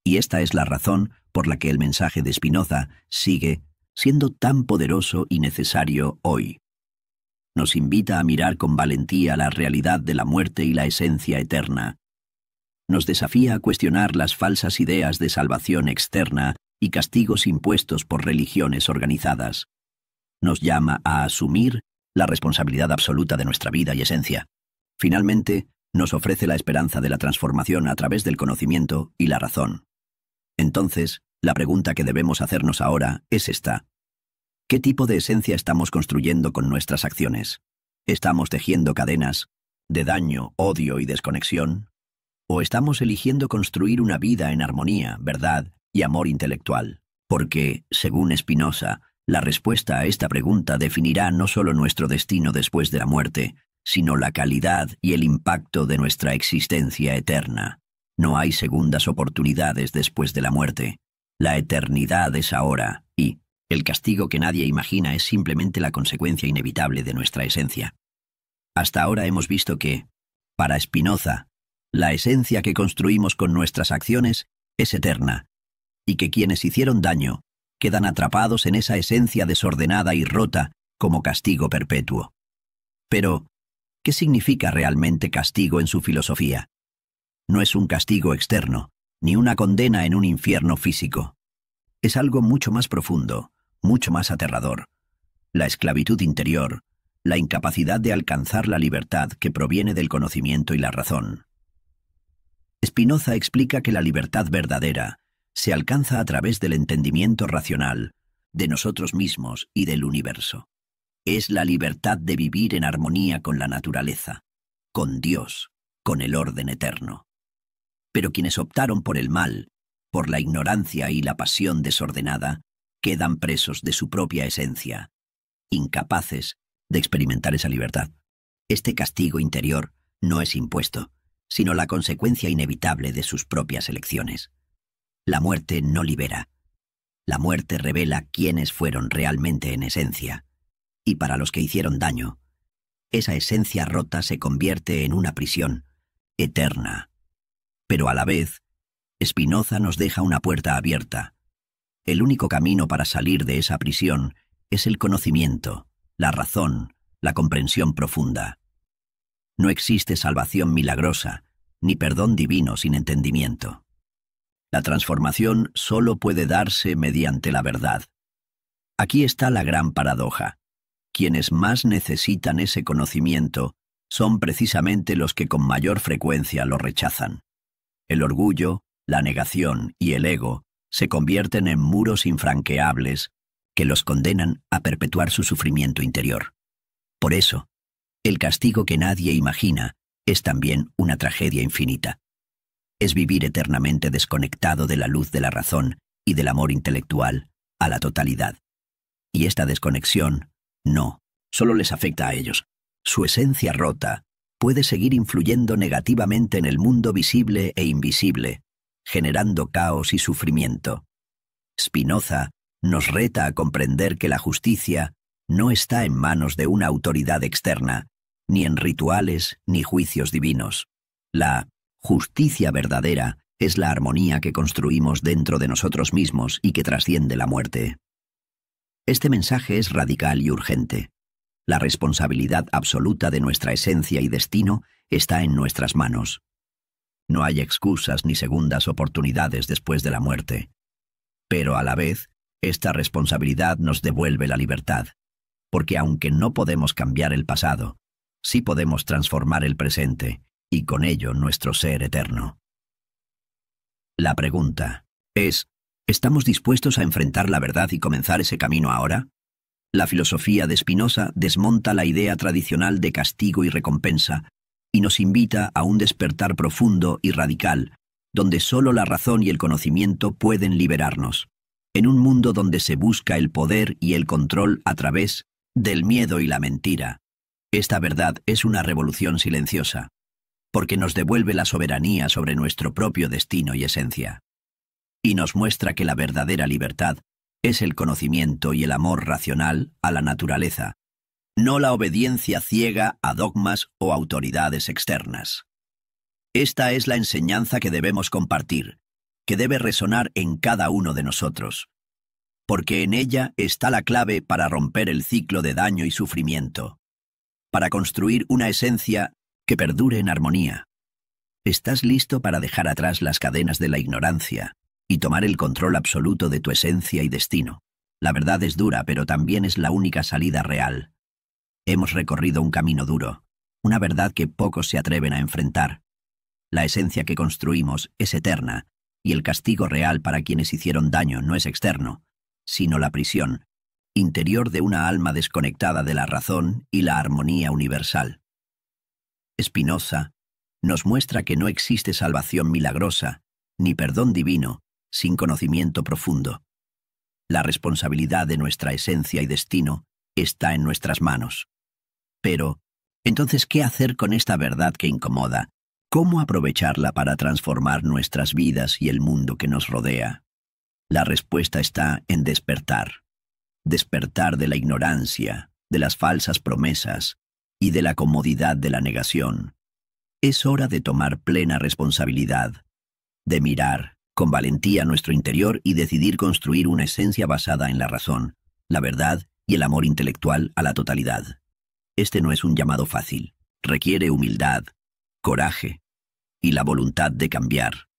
Y esta es la razón por la que el mensaje de Spinoza sigue siendo tan poderoso y necesario hoy. Nos invita a mirar con valentía la realidad de la muerte y la esencia eterna. Nos desafía a cuestionar las falsas ideas de salvación externa y castigos impuestos por religiones organizadas. Nos llama a asumir la responsabilidad absoluta de nuestra vida y esencia. Finalmente, nos ofrece la esperanza de la transformación a través del conocimiento y la razón. Entonces, la pregunta que debemos hacernos ahora es esta. ¿Qué tipo de esencia estamos construyendo con nuestras acciones? ¿Estamos tejiendo cadenas de daño, odio y desconexión? ¿O estamos eligiendo construir una vida en armonía, verdad y amor intelectual? Porque, según Spinoza, la respuesta a esta pregunta definirá no solo nuestro destino después de la muerte, sino la calidad y el impacto de nuestra existencia eterna. No hay segundas oportunidades después de la muerte. La eternidad es ahora, y el castigo que nadie imagina es simplemente la consecuencia inevitable de nuestra esencia. Hasta ahora hemos visto que, para Spinoza, la esencia que construimos con nuestras acciones es eterna, y que quienes hicieron daño quedan atrapados en esa esencia desordenada y rota como castigo perpetuo. Pero, ¿qué significa realmente castigo en su filosofía? No es un castigo externo, ni una condena en un infierno físico. Es algo mucho más profundo, mucho más aterrador. La esclavitud interior, la incapacidad de alcanzar la libertad que proviene del conocimiento y la razón. Spinoza explica que la libertad verdadera se alcanza a través del entendimiento racional de nosotros mismos y del universo. Es la libertad de vivir en armonía con la naturaleza, con Dios, con el orden eterno. Pero quienes optaron por el mal, por la ignorancia y la pasión desordenada, quedan presos de su propia esencia, incapaces de experimentar esa libertad. Este castigo interior no es impuesto, sino la consecuencia inevitable de sus propias elecciones. La muerte no libera. La muerte revela quiénes fueron realmente en esencia, y para los que hicieron daño, esa esencia rota se convierte en una prisión eterna. Pero a la vez, Spinoza nos deja una puerta abierta. El único camino para salir de esa prisión es el conocimiento, la razón, la comprensión profunda. No existe salvación milagrosa, ni perdón divino sin entendimiento. La transformación solo puede darse mediante la verdad. Aquí está la gran paradoja. Quienes más necesitan ese conocimiento son precisamente los que con mayor frecuencia lo rechazan. El orgullo, la negación y el ego se convierten en muros infranqueables que los condenan a perpetuar su sufrimiento interior. Por eso, el castigo que nadie imagina es también una tragedia infinita. Es vivir eternamente desconectado de la luz de la razón y del amor intelectual a la totalidad. Y esta desconexión no solo les afecta a ellos. Su esencia rota puede seguir influyendo negativamente en el mundo visible e invisible, generando caos y sufrimiento. Spinoza nos reta a comprender que la justicia no está en manos de una autoridad externa, ni en rituales ni juicios divinos. La justicia verdadera es la armonía que construimos dentro de nosotros mismos y que trasciende la muerte. Este mensaje es radical y urgente. La responsabilidad absoluta de nuestra esencia y destino está en nuestras manos. No hay excusas ni segundas oportunidades después de la muerte. Pero a la vez, esta responsabilidad nos devuelve la libertad, porque aunque no podemos cambiar el pasado, sí podemos transformar el presente y con ello nuestro ser eterno. La pregunta es, ¿estamos dispuestos a enfrentar la verdad y comenzar ese camino ahora? La filosofía de Spinoza desmonta la idea tradicional de castigo y recompensa y nos invita a un despertar profundo y radical, donde solo la razón y el conocimiento pueden liberarnos. En un mundo donde se busca el poder y el control a través del miedo y la mentira, esta verdad es una revolución silenciosa, porque nos devuelve la soberanía sobre nuestro propio destino y esencia. Y nos muestra que la verdadera libertad es el conocimiento y el amor racional a la naturaleza, no la obediencia ciega a dogmas o autoridades externas. Esta es la enseñanza que debemos compartir, que debe resonar en cada uno de nosotros, porque en ella está la clave para romper el ciclo de daño y sufrimiento, para construir una esencia que perdure en armonía. ¿Estás listo para dejar atrás las cadenas de la ignorancia y tomar el control absoluto de tu esencia y destino? La verdad es dura, pero también es la única salida real. Hemos recorrido un camino duro, una verdad que pocos se atreven a enfrentar. La esencia que construimos es eterna, y el castigo real para quienes hicieron daño no es externo, sino la prisión interior de una alma desconectada de la razón y la armonía universal. Spinoza nos muestra que no existe salvación milagrosa, ni perdón divino, sin conocimiento profundo. La responsabilidad de nuestra esencia y destino está en nuestras manos. Pero, entonces, ¿qué hacer con esta verdad que incomoda? ¿Cómo aprovecharla para transformar nuestras vidas y el mundo que nos rodea? La respuesta está en despertar. Despertar de la ignorancia, de las falsas promesas y de la comodidad de la negación. Es hora de tomar plena responsabilidad, de mirar con valentía nuestro interior y decidir construir una esencia basada en la razón, la verdad y el amor intelectual a la totalidad. Este no es un llamado fácil, requiere humildad, coraje y la voluntad de cambiar.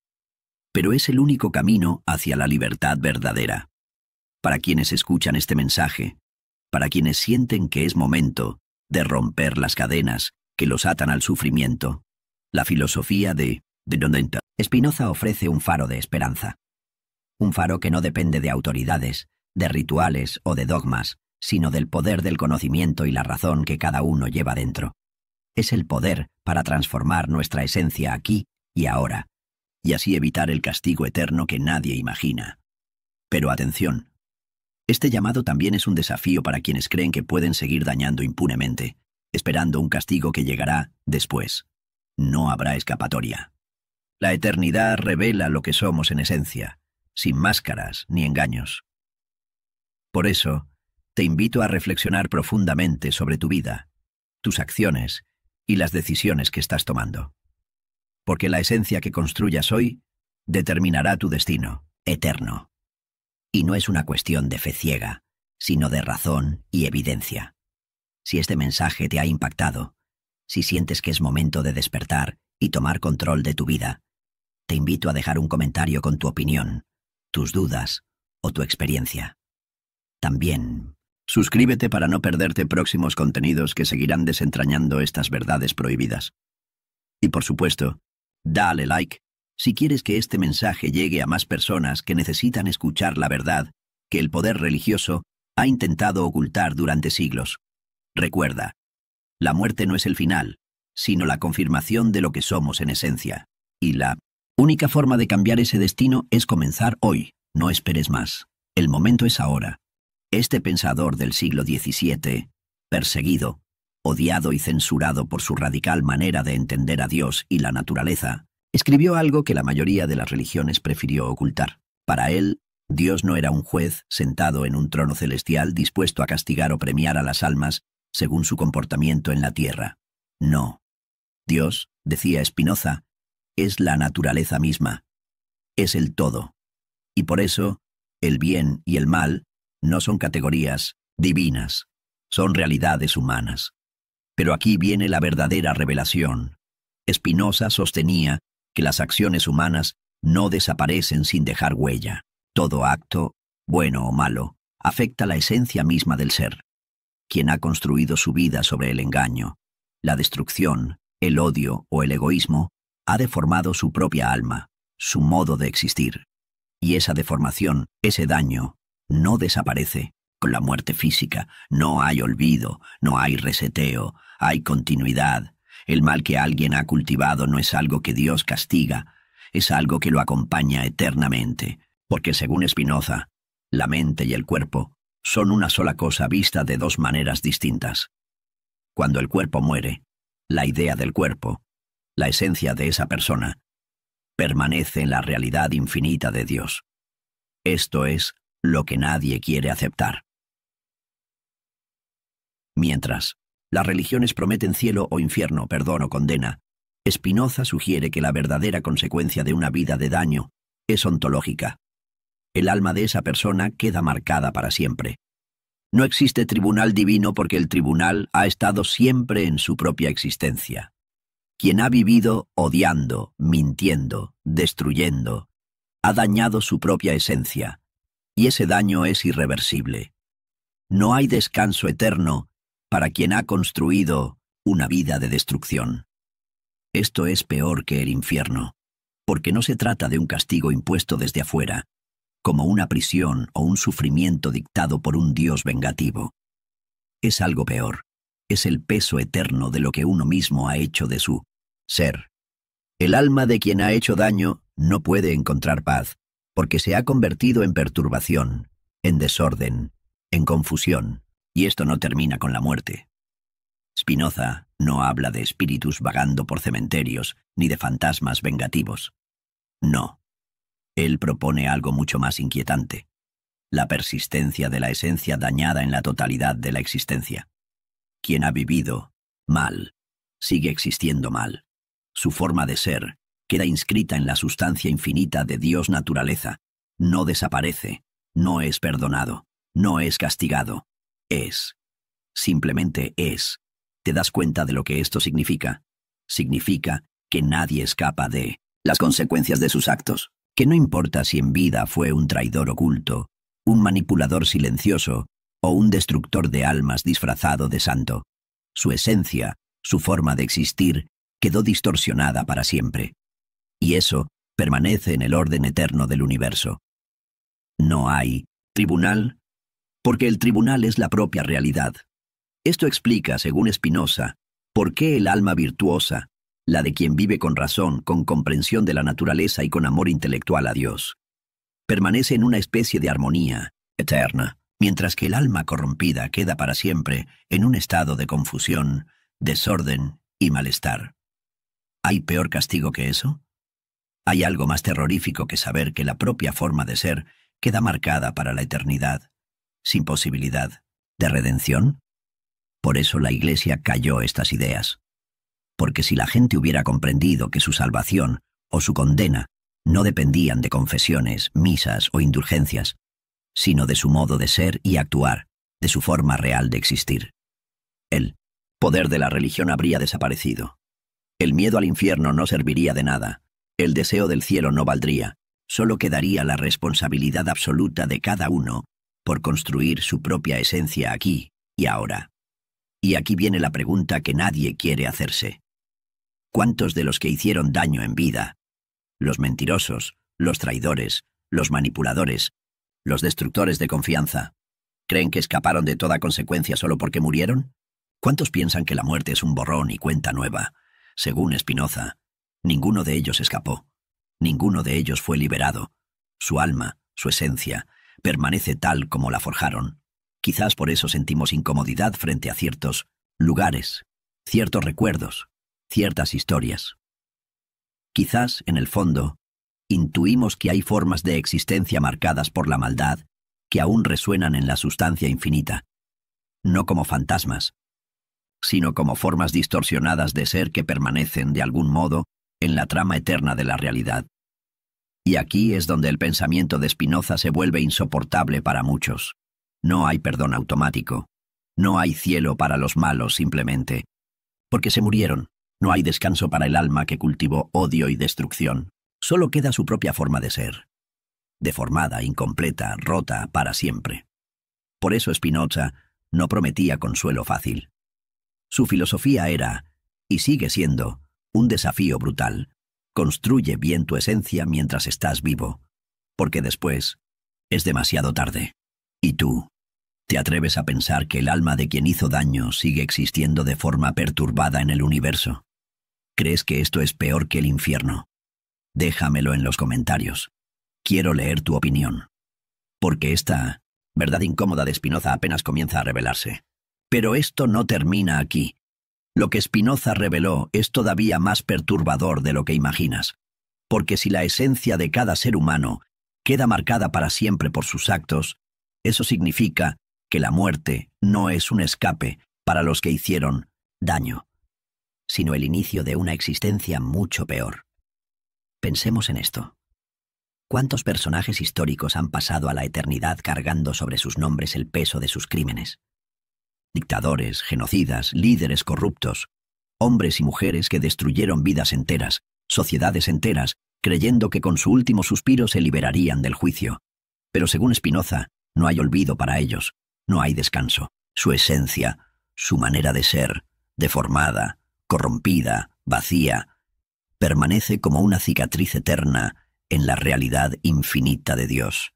Pero es el único camino hacia la libertad verdadera. Para quienes escuchan este mensaje, para quienes sienten que es momento de romper las cadenas que los atan al sufrimiento, la filosofía de Spinoza ofrece un faro de esperanza. Un faro que no depende de autoridades, de rituales o de dogmas, sino del poder del conocimiento y la razón que cada uno lleva dentro. Es el poder para transformar nuestra esencia aquí y ahora, y así evitar el castigo eterno que nadie imagina. Pero atención, este llamado también es un desafío para quienes creen que pueden seguir dañando impunemente, esperando un castigo que llegará después. No habrá escapatoria. La eternidad revela lo que somos en esencia, sin máscaras ni engaños. Por eso, te invito a reflexionar profundamente sobre tu vida, tus acciones y las decisiones que estás tomando. Porque la esencia que construyas hoy determinará tu destino eterno. Y no es una cuestión de fe ciega, sino de razón y evidencia. Si este mensaje te ha impactado, si sientes que es momento de despertar y tomar control de tu vida, te invito a dejar un comentario con tu opinión, tus dudas o tu experiencia. También, suscríbete para no perderte próximos contenidos que seguirán desentrañando estas verdades prohibidas. Y por supuesto, dale like si quieres que este mensaje llegue a más personas que necesitan escuchar la verdad que el poder religioso ha intentado ocultar durante siglos. Recuerda, la muerte no es el final, sino la confirmación de lo que somos en esencia. Y la única forma de cambiar ese destino es comenzar hoy. No esperes más. El momento es ahora. Este pensador del siglo XVII, perseguido, odiado y censurado por su radical manera de entender a Dios y la naturaleza, escribió algo que la mayoría de las religiones prefirió ocultar. Para él, Dios no era un juez sentado en un trono celestial dispuesto a castigar o premiar a las almas según su comportamiento en la tierra. No. Dios, decía Spinoza, es la naturaleza misma, es el todo. Y por eso, el bien y el mal no son categorías divinas, son realidades humanas. Pero aquí viene la verdadera revelación. Spinoza sostenía que las acciones humanas no desaparecen sin dejar huella. Todo acto, bueno o malo, afecta la esencia misma del ser. Quien ha construido su vida sobre el engaño, la destrucción, el odio o el egoísmo, ha deformado su propia alma, su modo de existir. Y esa deformación, ese daño, no desaparece con la muerte física. No hay olvido, no hay reseteo, hay continuidad. El mal que alguien ha cultivado no es algo que Dios castiga, es algo que lo acompaña eternamente, porque según Spinoza, la mente y el cuerpo son una sola cosa vista de dos maneras distintas. Cuando el cuerpo muere, la idea del cuerpo, la esencia de esa persona, permanece en la realidad infinita de Dios. Esto es lo que nadie quiere aceptar. Mientras las religiones prometen cielo o infierno, perdón o condena, Spinoza sugiere que la verdadera consecuencia de una vida de daño es ontológica. El alma de esa persona queda marcada para siempre. No existe tribunal divino porque el tribunal ha estado siempre en su propia existencia. Quien ha vivido odiando, mintiendo, destruyendo, ha dañado su propia esencia, y ese daño es irreversible. No hay descanso eterno para quien ha construido una vida de destrucción. Esto es peor que el infierno, porque no se trata de un castigo impuesto desde afuera, como una prisión o un sufrimiento dictado por un Dios vengativo. Es algo peor, es el peso eterno de lo que uno mismo ha hecho de su ser. El alma de quien ha hecho daño no puede encontrar paz, porque se ha convertido en perturbación, en desorden, en confusión, y esto no termina con la muerte. Spinoza no habla de espíritus vagando por cementerios, ni de fantasmas vengativos. No. Él propone algo mucho más inquietante: la persistencia de la esencia dañada en la totalidad de la existencia. Quien ha vivido mal, sigue existiendo mal. Su forma de ser queda inscrita en la sustancia infinita de Dios naturaleza. No desaparece, no es perdonado, no es castigado. Es. Simplemente es. ¿Te das cuenta de lo que esto significa? Significa que nadie escapa de las consecuencias de sus actos. Que no importa si en vida fue un traidor oculto, un manipulador silencioso o un destructor de almas disfrazado de santo. Su esencia, su forma de existir, quedó distorsionada para siempre. Y eso permanece en el orden eterno del universo. No hay tribunal, porque el tribunal es la propia realidad. Esto explica, según Spinoza, por qué el alma virtuosa, la de quien vive con razón, con comprensión de la naturaleza y con amor intelectual a Dios, permanece en una especie de armonía eterna, mientras que el alma corrompida queda para siempre en un estado de confusión, desorden y malestar. ¿Hay peor castigo que eso? ¿Hay algo más terrorífico que saber que la propia forma de ser queda marcada para la eternidad, sin posibilidad de redención? Por eso la Iglesia calló estas ideas. Porque si la gente hubiera comprendido que su salvación o su condena no dependían de confesiones, misas o indulgencias, sino de su modo de ser y actuar, de su forma real de existir, el poder de la religión habría desaparecido. El miedo al infierno no serviría de nada, el deseo del cielo no valdría, solo quedaría la responsabilidad absoluta de cada uno por construir su propia esencia aquí y ahora. Y aquí viene la pregunta que nadie quiere hacerse. ¿Cuántos de los que hicieron daño en vida, los mentirosos, los traidores, los manipuladores, los destructores de confianza, creen que escaparon de toda consecuencia solo porque murieron? ¿Cuántos piensan que la muerte es un borrón y cuenta nueva? Según Spinoza, ninguno de ellos escapó, ninguno de ellos fue liberado. Su alma, su esencia, permanece tal como la forjaron. Quizás por eso sentimos incomodidad frente a ciertos lugares, ciertos recuerdos, ciertas historias. Quizás, en el fondo, intuimos que hay formas de existencia marcadas por la maldad que aún resuenan en la sustancia infinita, no como fantasmas, sino como formas distorsionadas de ser que permanecen, de algún modo, en la trama eterna de la realidad. Y aquí es donde el pensamiento de Spinoza se vuelve insoportable para muchos. No hay perdón automático. No hay cielo para los malos simplemente, porque se murieron. No hay descanso para el alma que cultivó odio y destrucción. Solo queda su propia forma de ser, deformada, incompleta, rota para siempre. Por eso Spinoza no prometía consuelo fácil. Su filosofía era, y sigue siendo, un desafío brutal. Construye bien tu esencia mientras estás vivo, porque después es demasiado tarde. ¿Y tú? ¿Te atreves a pensar que el alma de quien hizo daño sigue existiendo de forma perturbada en el universo? ¿Crees que esto es peor que el infierno? Déjamelo en los comentarios. Quiero leer tu opinión. Porque esta verdad incómoda de Spinoza apenas comienza a revelarse. Pero esto no termina aquí. Lo que Spinoza reveló es todavía más perturbador de lo que imaginas. Porque si la esencia de cada ser humano queda marcada para siempre por sus actos, eso significa que la muerte no es un escape para los que hicieron daño, sino el inicio de una existencia mucho peor. Pensemos en esto. ¿Cuántos personajes históricos han pasado a la eternidad cargando sobre sus nombres el peso de sus crímenes? Dictadores, genocidas, líderes corruptos, hombres y mujeres que destruyeron vidas enteras, sociedades enteras, creyendo que con su último suspiro se liberarían del juicio. Pero según Spinoza, no hay olvido para ellos, no hay descanso. Su esencia, su manera de ser, deformada, corrompida, vacía, permanece como una cicatriz eterna en la realidad infinita de Dios.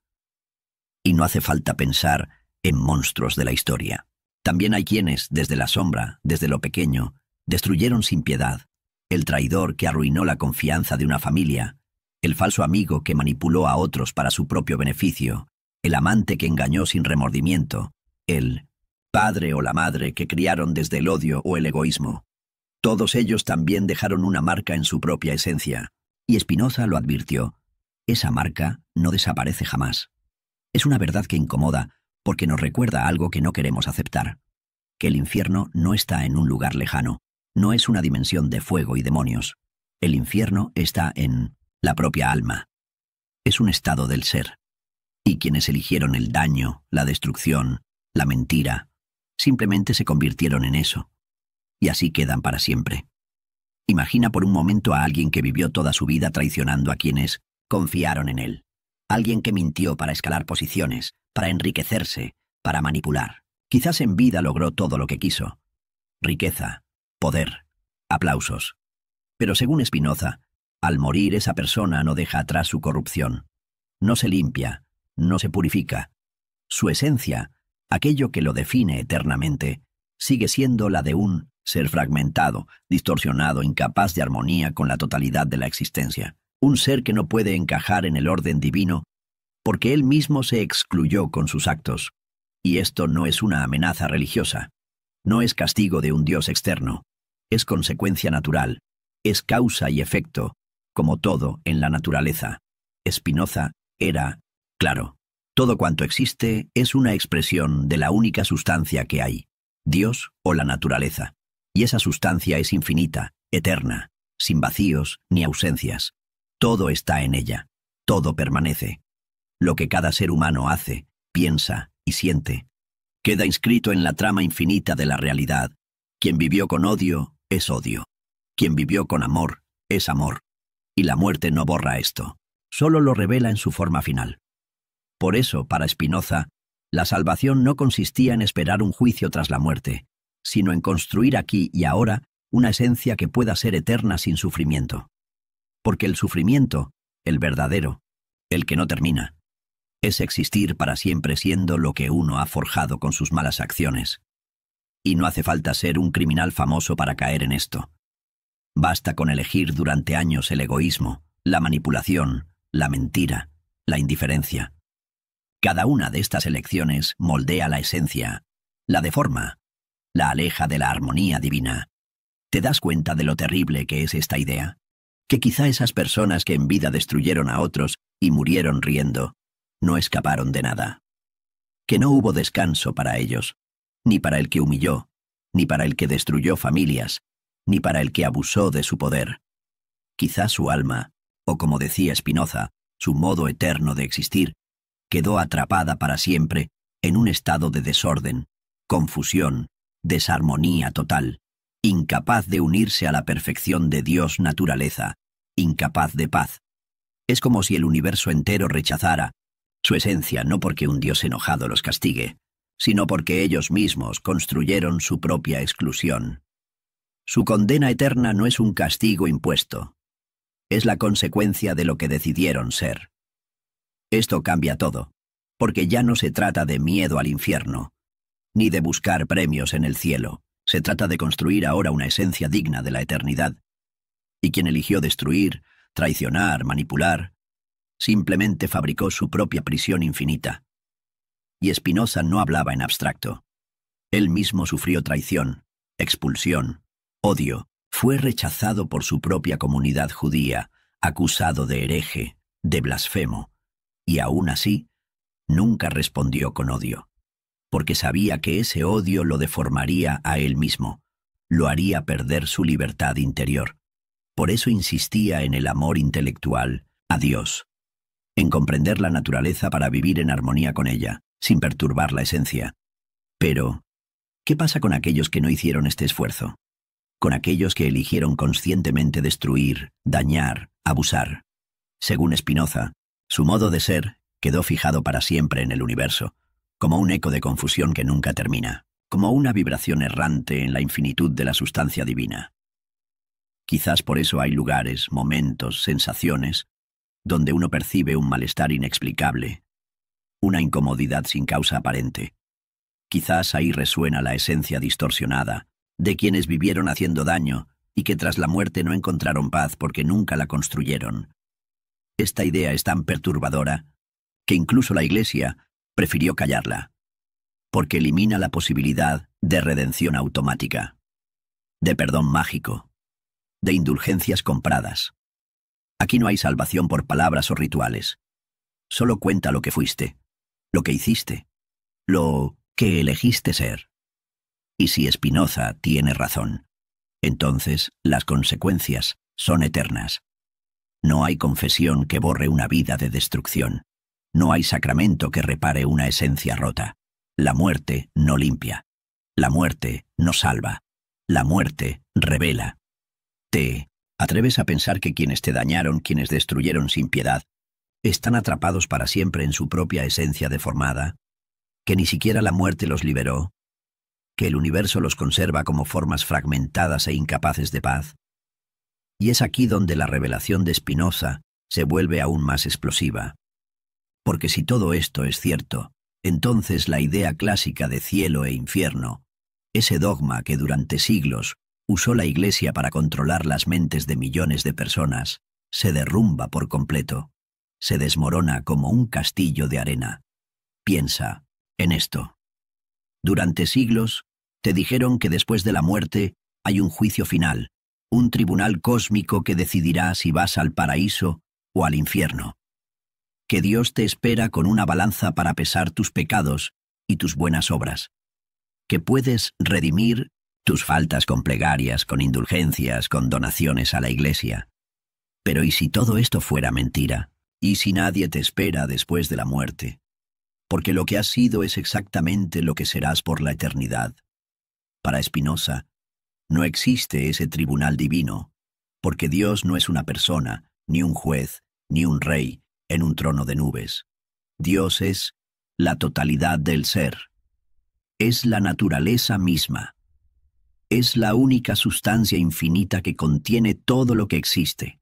Y no hace falta pensar en monstruos de la historia. También hay quienes, desde la sombra, desde lo pequeño, destruyeron sin piedad. El traidor que arruinó la confianza de una familia, el falso amigo que manipuló a otros para su propio beneficio, el amante que engañó sin remordimiento, el padre o la madre que criaron desde el odio o el egoísmo. Todos ellos también dejaron una marca en su propia esencia. Y Spinoza lo advirtió. Esa marca no desaparece jamás. Es una verdad que incomoda porque nos recuerda algo que no queremos aceptar. Que el infierno no está en un lugar lejano. No es una dimensión de fuego y demonios. El infierno está en la propia alma. Es un estado del ser. Y quienes eligieron el daño, la destrucción, la mentira, simplemente se convirtieron en eso. Y así quedan para siempre. Imagina por un momento a alguien que vivió toda su vida traicionando a quienes confiaron en él. Alguien que mintió para escalar posiciones, para enriquecerse, para manipular. Quizás en vida logró todo lo que quiso. Riqueza, poder, aplausos. Pero según Spinoza, al morir esa persona no deja atrás su corrupción. No se limpia, no se purifica. Su esencia, aquello que lo define eternamente, sigue siendo la de un ser fragmentado, distorsionado, incapaz de armonía con la totalidad de la existencia. Un ser que no puede encajar en el orden divino porque él mismo se excluyó con sus actos. Y esto no es una amenaza religiosa. No es castigo de un Dios externo. Es consecuencia natural. Es causa y efecto, como todo en la naturaleza. Spinoza era claro. Todo cuanto existe es una expresión de la única sustancia que hay, Dios o la naturaleza. Y esa sustancia es infinita, eterna, sin vacíos ni ausencias. Todo está en ella, todo permanece. Lo que cada ser humano hace, piensa y siente, queda inscrito en la trama infinita de la realidad. Quien vivió con odio es odio. Quien vivió con amor es amor. Y la muerte no borra esto, solo lo revela en su forma final. Por eso, para Spinoza, la salvación no consistía en esperar un juicio tras la muerte, sino en construir aquí y ahora una esencia que pueda ser eterna sin sufrimiento. Porque el sufrimiento, el verdadero, el que no termina, es existir para siempre siendo lo que uno ha forjado con sus malas acciones. Y no hace falta ser un criminal famoso para caer en esto. Basta con elegir durante años el egoísmo, la manipulación, la mentira, la indiferencia. Cada una de estas elecciones moldea la esencia, la deforma, la aleja de la armonía divina. ¿Te das cuenta de lo terrible que es esta idea? Que quizá esas personas que en vida destruyeron a otros y murieron riendo, no escaparon de nada. Que no hubo descanso para ellos, ni para el que humilló, ni para el que destruyó familias, ni para el que abusó de su poder. Quizá su alma, o como decía Spinoza, su modo eterno de existir, quedó atrapada para siempre en un estado de desorden, confusión, desarmonía total, incapaz de unirse a la perfección de Dios naturaleza, incapaz de paz. Es como si el universo entero rechazara su esencia, no porque un Dios enojado los castigue, sino porque ellos mismos construyeron su propia exclusión. Su condena eterna no es un castigo impuesto, es la consecuencia de lo que decidieron ser. Esto cambia todo, porque ya no se trata de miedo al infierno, ni de buscar premios en el cielo. Se trata de construir ahora una esencia digna de la eternidad. Y quien eligió destruir, traicionar, manipular, simplemente fabricó su propia prisión infinita. Y Spinoza no hablaba en abstracto. Él mismo sufrió traición, expulsión, odio. Fue rechazado por su propia comunidad judía, acusado de hereje, de blasfemo. Y aún así, nunca respondió con odio, porque sabía que ese odio lo deformaría a él mismo, lo haría perder su libertad interior. Por eso insistía en el amor intelectual a Dios, en comprender la naturaleza para vivir en armonía con ella, sin perturbar la esencia. Pero, ¿qué pasa con aquellos que no hicieron este esfuerzo? Con aquellos que eligieron conscientemente destruir, dañar, abusar. Según Spinoza, su modo de ser quedó fijado para siempre en el universo, como un eco de confusión que nunca termina, como una vibración errante en la infinitud de la sustancia divina. Quizás por eso hay lugares, momentos, sensaciones, donde uno percibe un malestar inexplicable, una incomodidad sin causa aparente. Quizás ahí resuena la esencia distorsionada de quienes vivieron haciendo daño y que tras la muerte no encontraron paz porque nunca la construyeron. Esta idea es tan perturbadora que incluso la Iglesia prefirió callarla, porque elimina la posibilidad de redención automática, de perdón mágico, de indulgencias compradas. Aquí no hay salvación por palabras o rituales. Solo cuenta lo que fuiste, lo que hiciste, lo que elegiste ser. Y si Spinoza tiene razón, entonces las consecuencias son eternas. No hay confesión que borre una vida de destrucción. No hay sacramento que repare una esencia rota. La muerte no limpia. La muerte no salva. La muerte revela. ¿Te atreves a pensar que quienes te dañaron, quienes destruyeron sin piedad, están atrapados para siempre en su propia esencia deformada? ¿Que ni siquiera la muerte los liberó? ¿Que el universo los conserva como formas fragmentadas e incapaces de paz? Y es aquí donde la revelación de Spinoza se vuelve aún más explosiva. Porque si todo esto es cierto, entonces la idea clásica de cielo e infierno, ese dogma que durante siglos usó la Iglesia para controlar las mentes de millones de personas, se derrumba por completo, se desmorona como un castillo de arena. Piensa en esto. Durante siglos te dijeron que después de la muerte hay un juicio final, un tribunal cósmico que decidirá si vas al paraíso o al infierno. Que Dios te espera con una balanza para pesar tus pecados y tus buenas obras. Que puedes redimir tus faltas con plegarias, con indulgencias, con donaciones a la Iglesia. Pero ¿y si todo esto fuera mentira? ¿Y si nadie te espera después de la muerte? Porque lo que has sido es exactamente lo que serás por la eternidad. Para Spinoza, no existe ese tribunal divino, porque Dios no es una persona, ni un juez, ni un rey, en un trono de nubes. Dios es la totalidad del ser. Es la naturaleza misma. Es la única sustancia infinita que contiene todo lo que existe.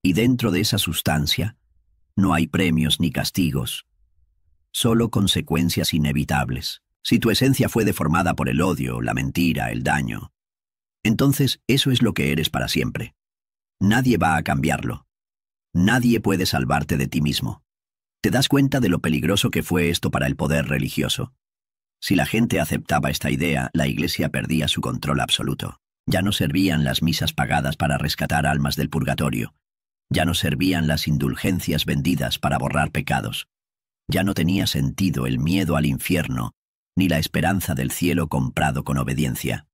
Y dentro de esa sustancia no hay premios ni castigos, solo consecuencias inevitables. Si tu esencia fue deformada por el odio, la mentira, el daño, entonces eso es lo que eres para siempre. Nadie va a cambiarlo. Nadie puede salvarte de ti mismo. ¿Te das cuenta de lo peligroso que fue esto para el poder religioso? Si la gente aceptaba esta idea, la Iglesia perdía su control absoluto. Ya no servían las misas pagadas para rescatar almas del purgatorio. Ya no servían las indulgencias vendidas para borrar pecados. Ya no tenía sentido el miedo al infierno, ni la esperanza del cielo comprado con obediencia.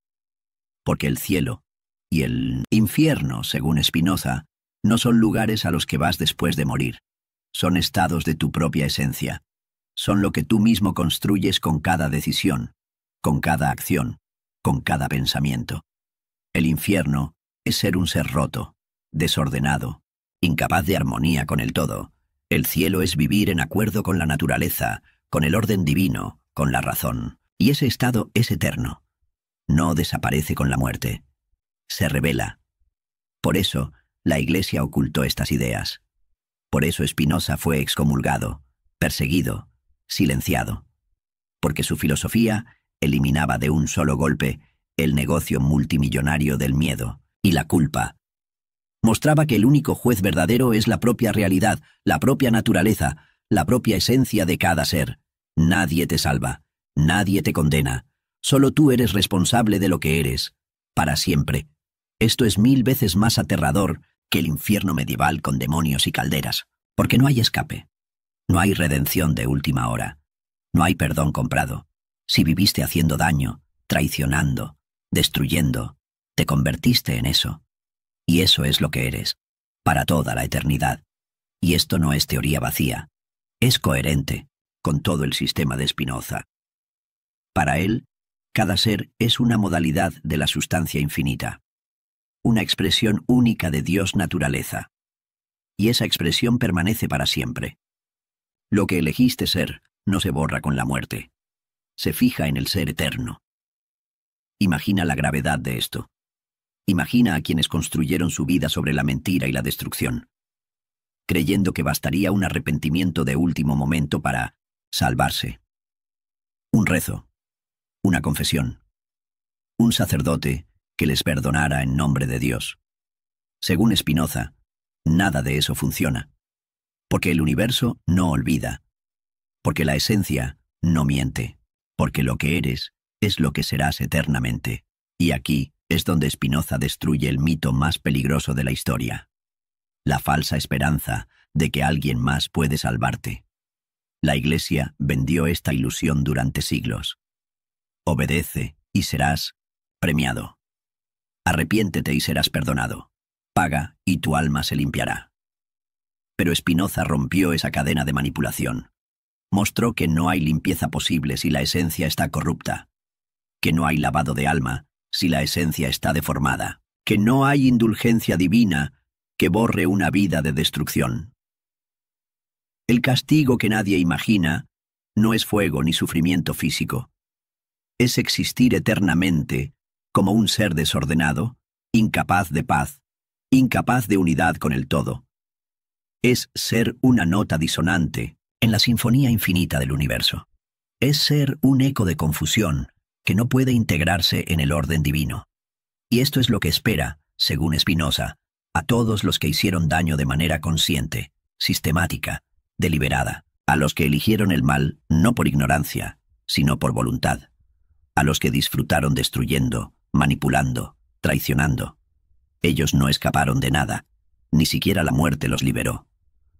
Porque el cielo y el infierno, según Spinoza, no son lugares a los que vas después de morir. Son estados de tu propia esencia. Son lo que tú mismo construyes con cada decisión, con cada acción, con cada pensamiento. El infierno es ser un ser roto, desordenado, incapaz de armonía con el todo. El cielo es vivir en acuerdo con la naturaleza, con el orden divino, con la razón. Y ese estado es eterno. No desaparece con la muerte. Se revela. Por eso, la Iglesia ocultó estas ideas. Por eso Spinoza fue excomulgado, perseguido, silenciado. Porque su filosofía eliminaba de un solo golpe el negocio multimillonario del miedo y la culpa. Mostraba que el único juez verdadero es la propia realidad, la propia naturaleza, la propia esencia de cada ser. Nadie te salva, nadie te condena. Solo tú eres responsable de lo que eres, para siempre. Esto es 1000 veces más aterrador que el infierno medieval con demonios y calderas, porque no hay escape. No hay redención de última hora. No hay perdón comprado. Si viviste haciendo daño, traicionando, destruyendo, te convertiste en eso. Y eso es lo que eres, para toda la eternidad. Y esto no es teoría vacía. Es coherente con todo el sistema de Spinoza. Para él, cada ser es una modalidad de la sustancia infinita, una expresión única de Dios naturaleza. Y esa expresión permanece para siempre. Lo que elegiste ser no se borra con la muerte. Se fija en el ser eterno. Imagina la gravedad de esto. Imagina a quienes construyeron su vida sobre la mentira y la destrucción, creyendo que bastaría un arrepentimiento de último momento para salvarse. Un rezo, una confesión, un sacerdote que les perdonara en nombre de Dios. Según Spinoza, nada de eso funciona, porque el universo no olvida, porque la esencia no miente, porque lo que eres es lo que serás eternamente. Y aquí es donde Spinoza destruye el mito más peligroso de la historia: la falsa esperanza de que alguien más puede salvarte. La Iglesia vendió esta ilusión durante siglos. Obedece y serás premiado. Arrepiéntete y serás perdonado. Paga y tu alma se limpiará. Pero Spinoza rompió esa cadena de manipulación. Mostró que no hay limpieza posible si la esencia está corrupta, que no hay lavado de alma si la esencia está deformada, que no hay indulgencia divina que borre una vida de destrucción. El castigo que nadie imagina no es fuego ni sufrimiento físico. Es existir eternamente como un ser desordenado, incapaz de paz, incapaz de unidad con el todo. Es ser una nota disonante en la sinfonía infinita del universo. Es ser un eco de confusión que no puede integrarse en el orden divino. Y esto es lo que espera, según Spinoza, a todos los que hicieron daño de manera consciente, sistemática, deliberada, a los que eligieron el mal no por ignorancia, sino por voluntad, a los que disfrutaron destruyendo, manipulando, traicionando. Ellos no escaparon de nada, ni siquiera la muerte los liberó.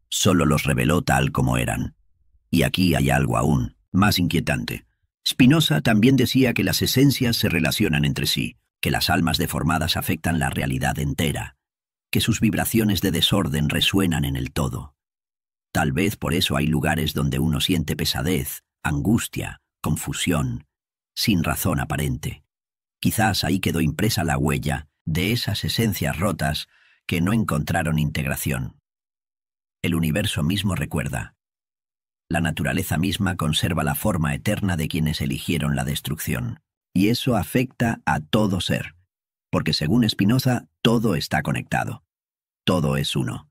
Solo los reveló tal como eran. Y aquí hay algo aún más inquietante. Spinoza también decía que las esencias se relacionan entre sí, que las almas deformadas afectan la realidad entera, que sus vibraciones de desorden resuenan en el todo. Tal vez por eso hay lugares donde uno siente pesadez, angustia, confusión, sin razón aparente. Quizás ahí quedó impresa la huella de esas esencias rotas que no encontraron integración. El universo mismo recuerda. La naturaleza misma conserva la forma eterna de quienes eligieron la destrucción. Y eso afecta a todo ser, porque según Spinoza, todo está conectado. Todo es uno.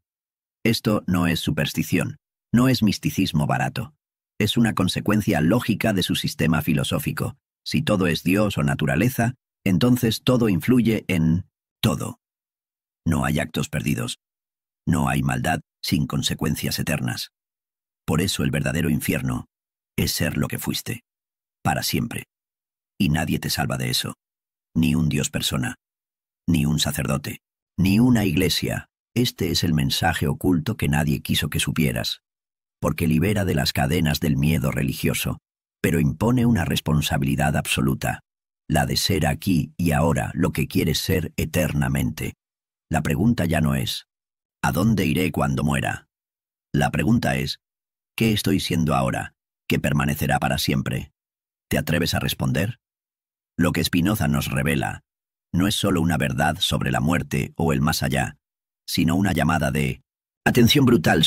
Esto no es superstición, no es misticismo barato. Es una consecuencia lógica de su sistema filosófico. Si todo es Dios o naturaleza, entonces todo influye en todo. No hay actos perdidos. No hay maldad sin consecuencias eternas. Por eso el verdadero infierno es ser lo que fuiste, para siempre. Y nadie te salva de eso, ni un Dios persona. ni un sacerdote, ni una iglesia. Este es el mensaje oculto que nadie quiso que supieras, porque libera de las cadenas del miedo religioso, pero impone una responsabilidad absoluta, la de ser aquí y ahora lo que quieres ser eternamente. La pregunta ya no es, ¿a dónde iré cuando muera? La pregunta es, ¿qué estoy siendo ahora, que permanecerá para siempre? ¿Te atreves a responder? Lo que Spinoza nos revela no es solo una verdad sobre la muerte o el más allá, sino una llamada de atención brutal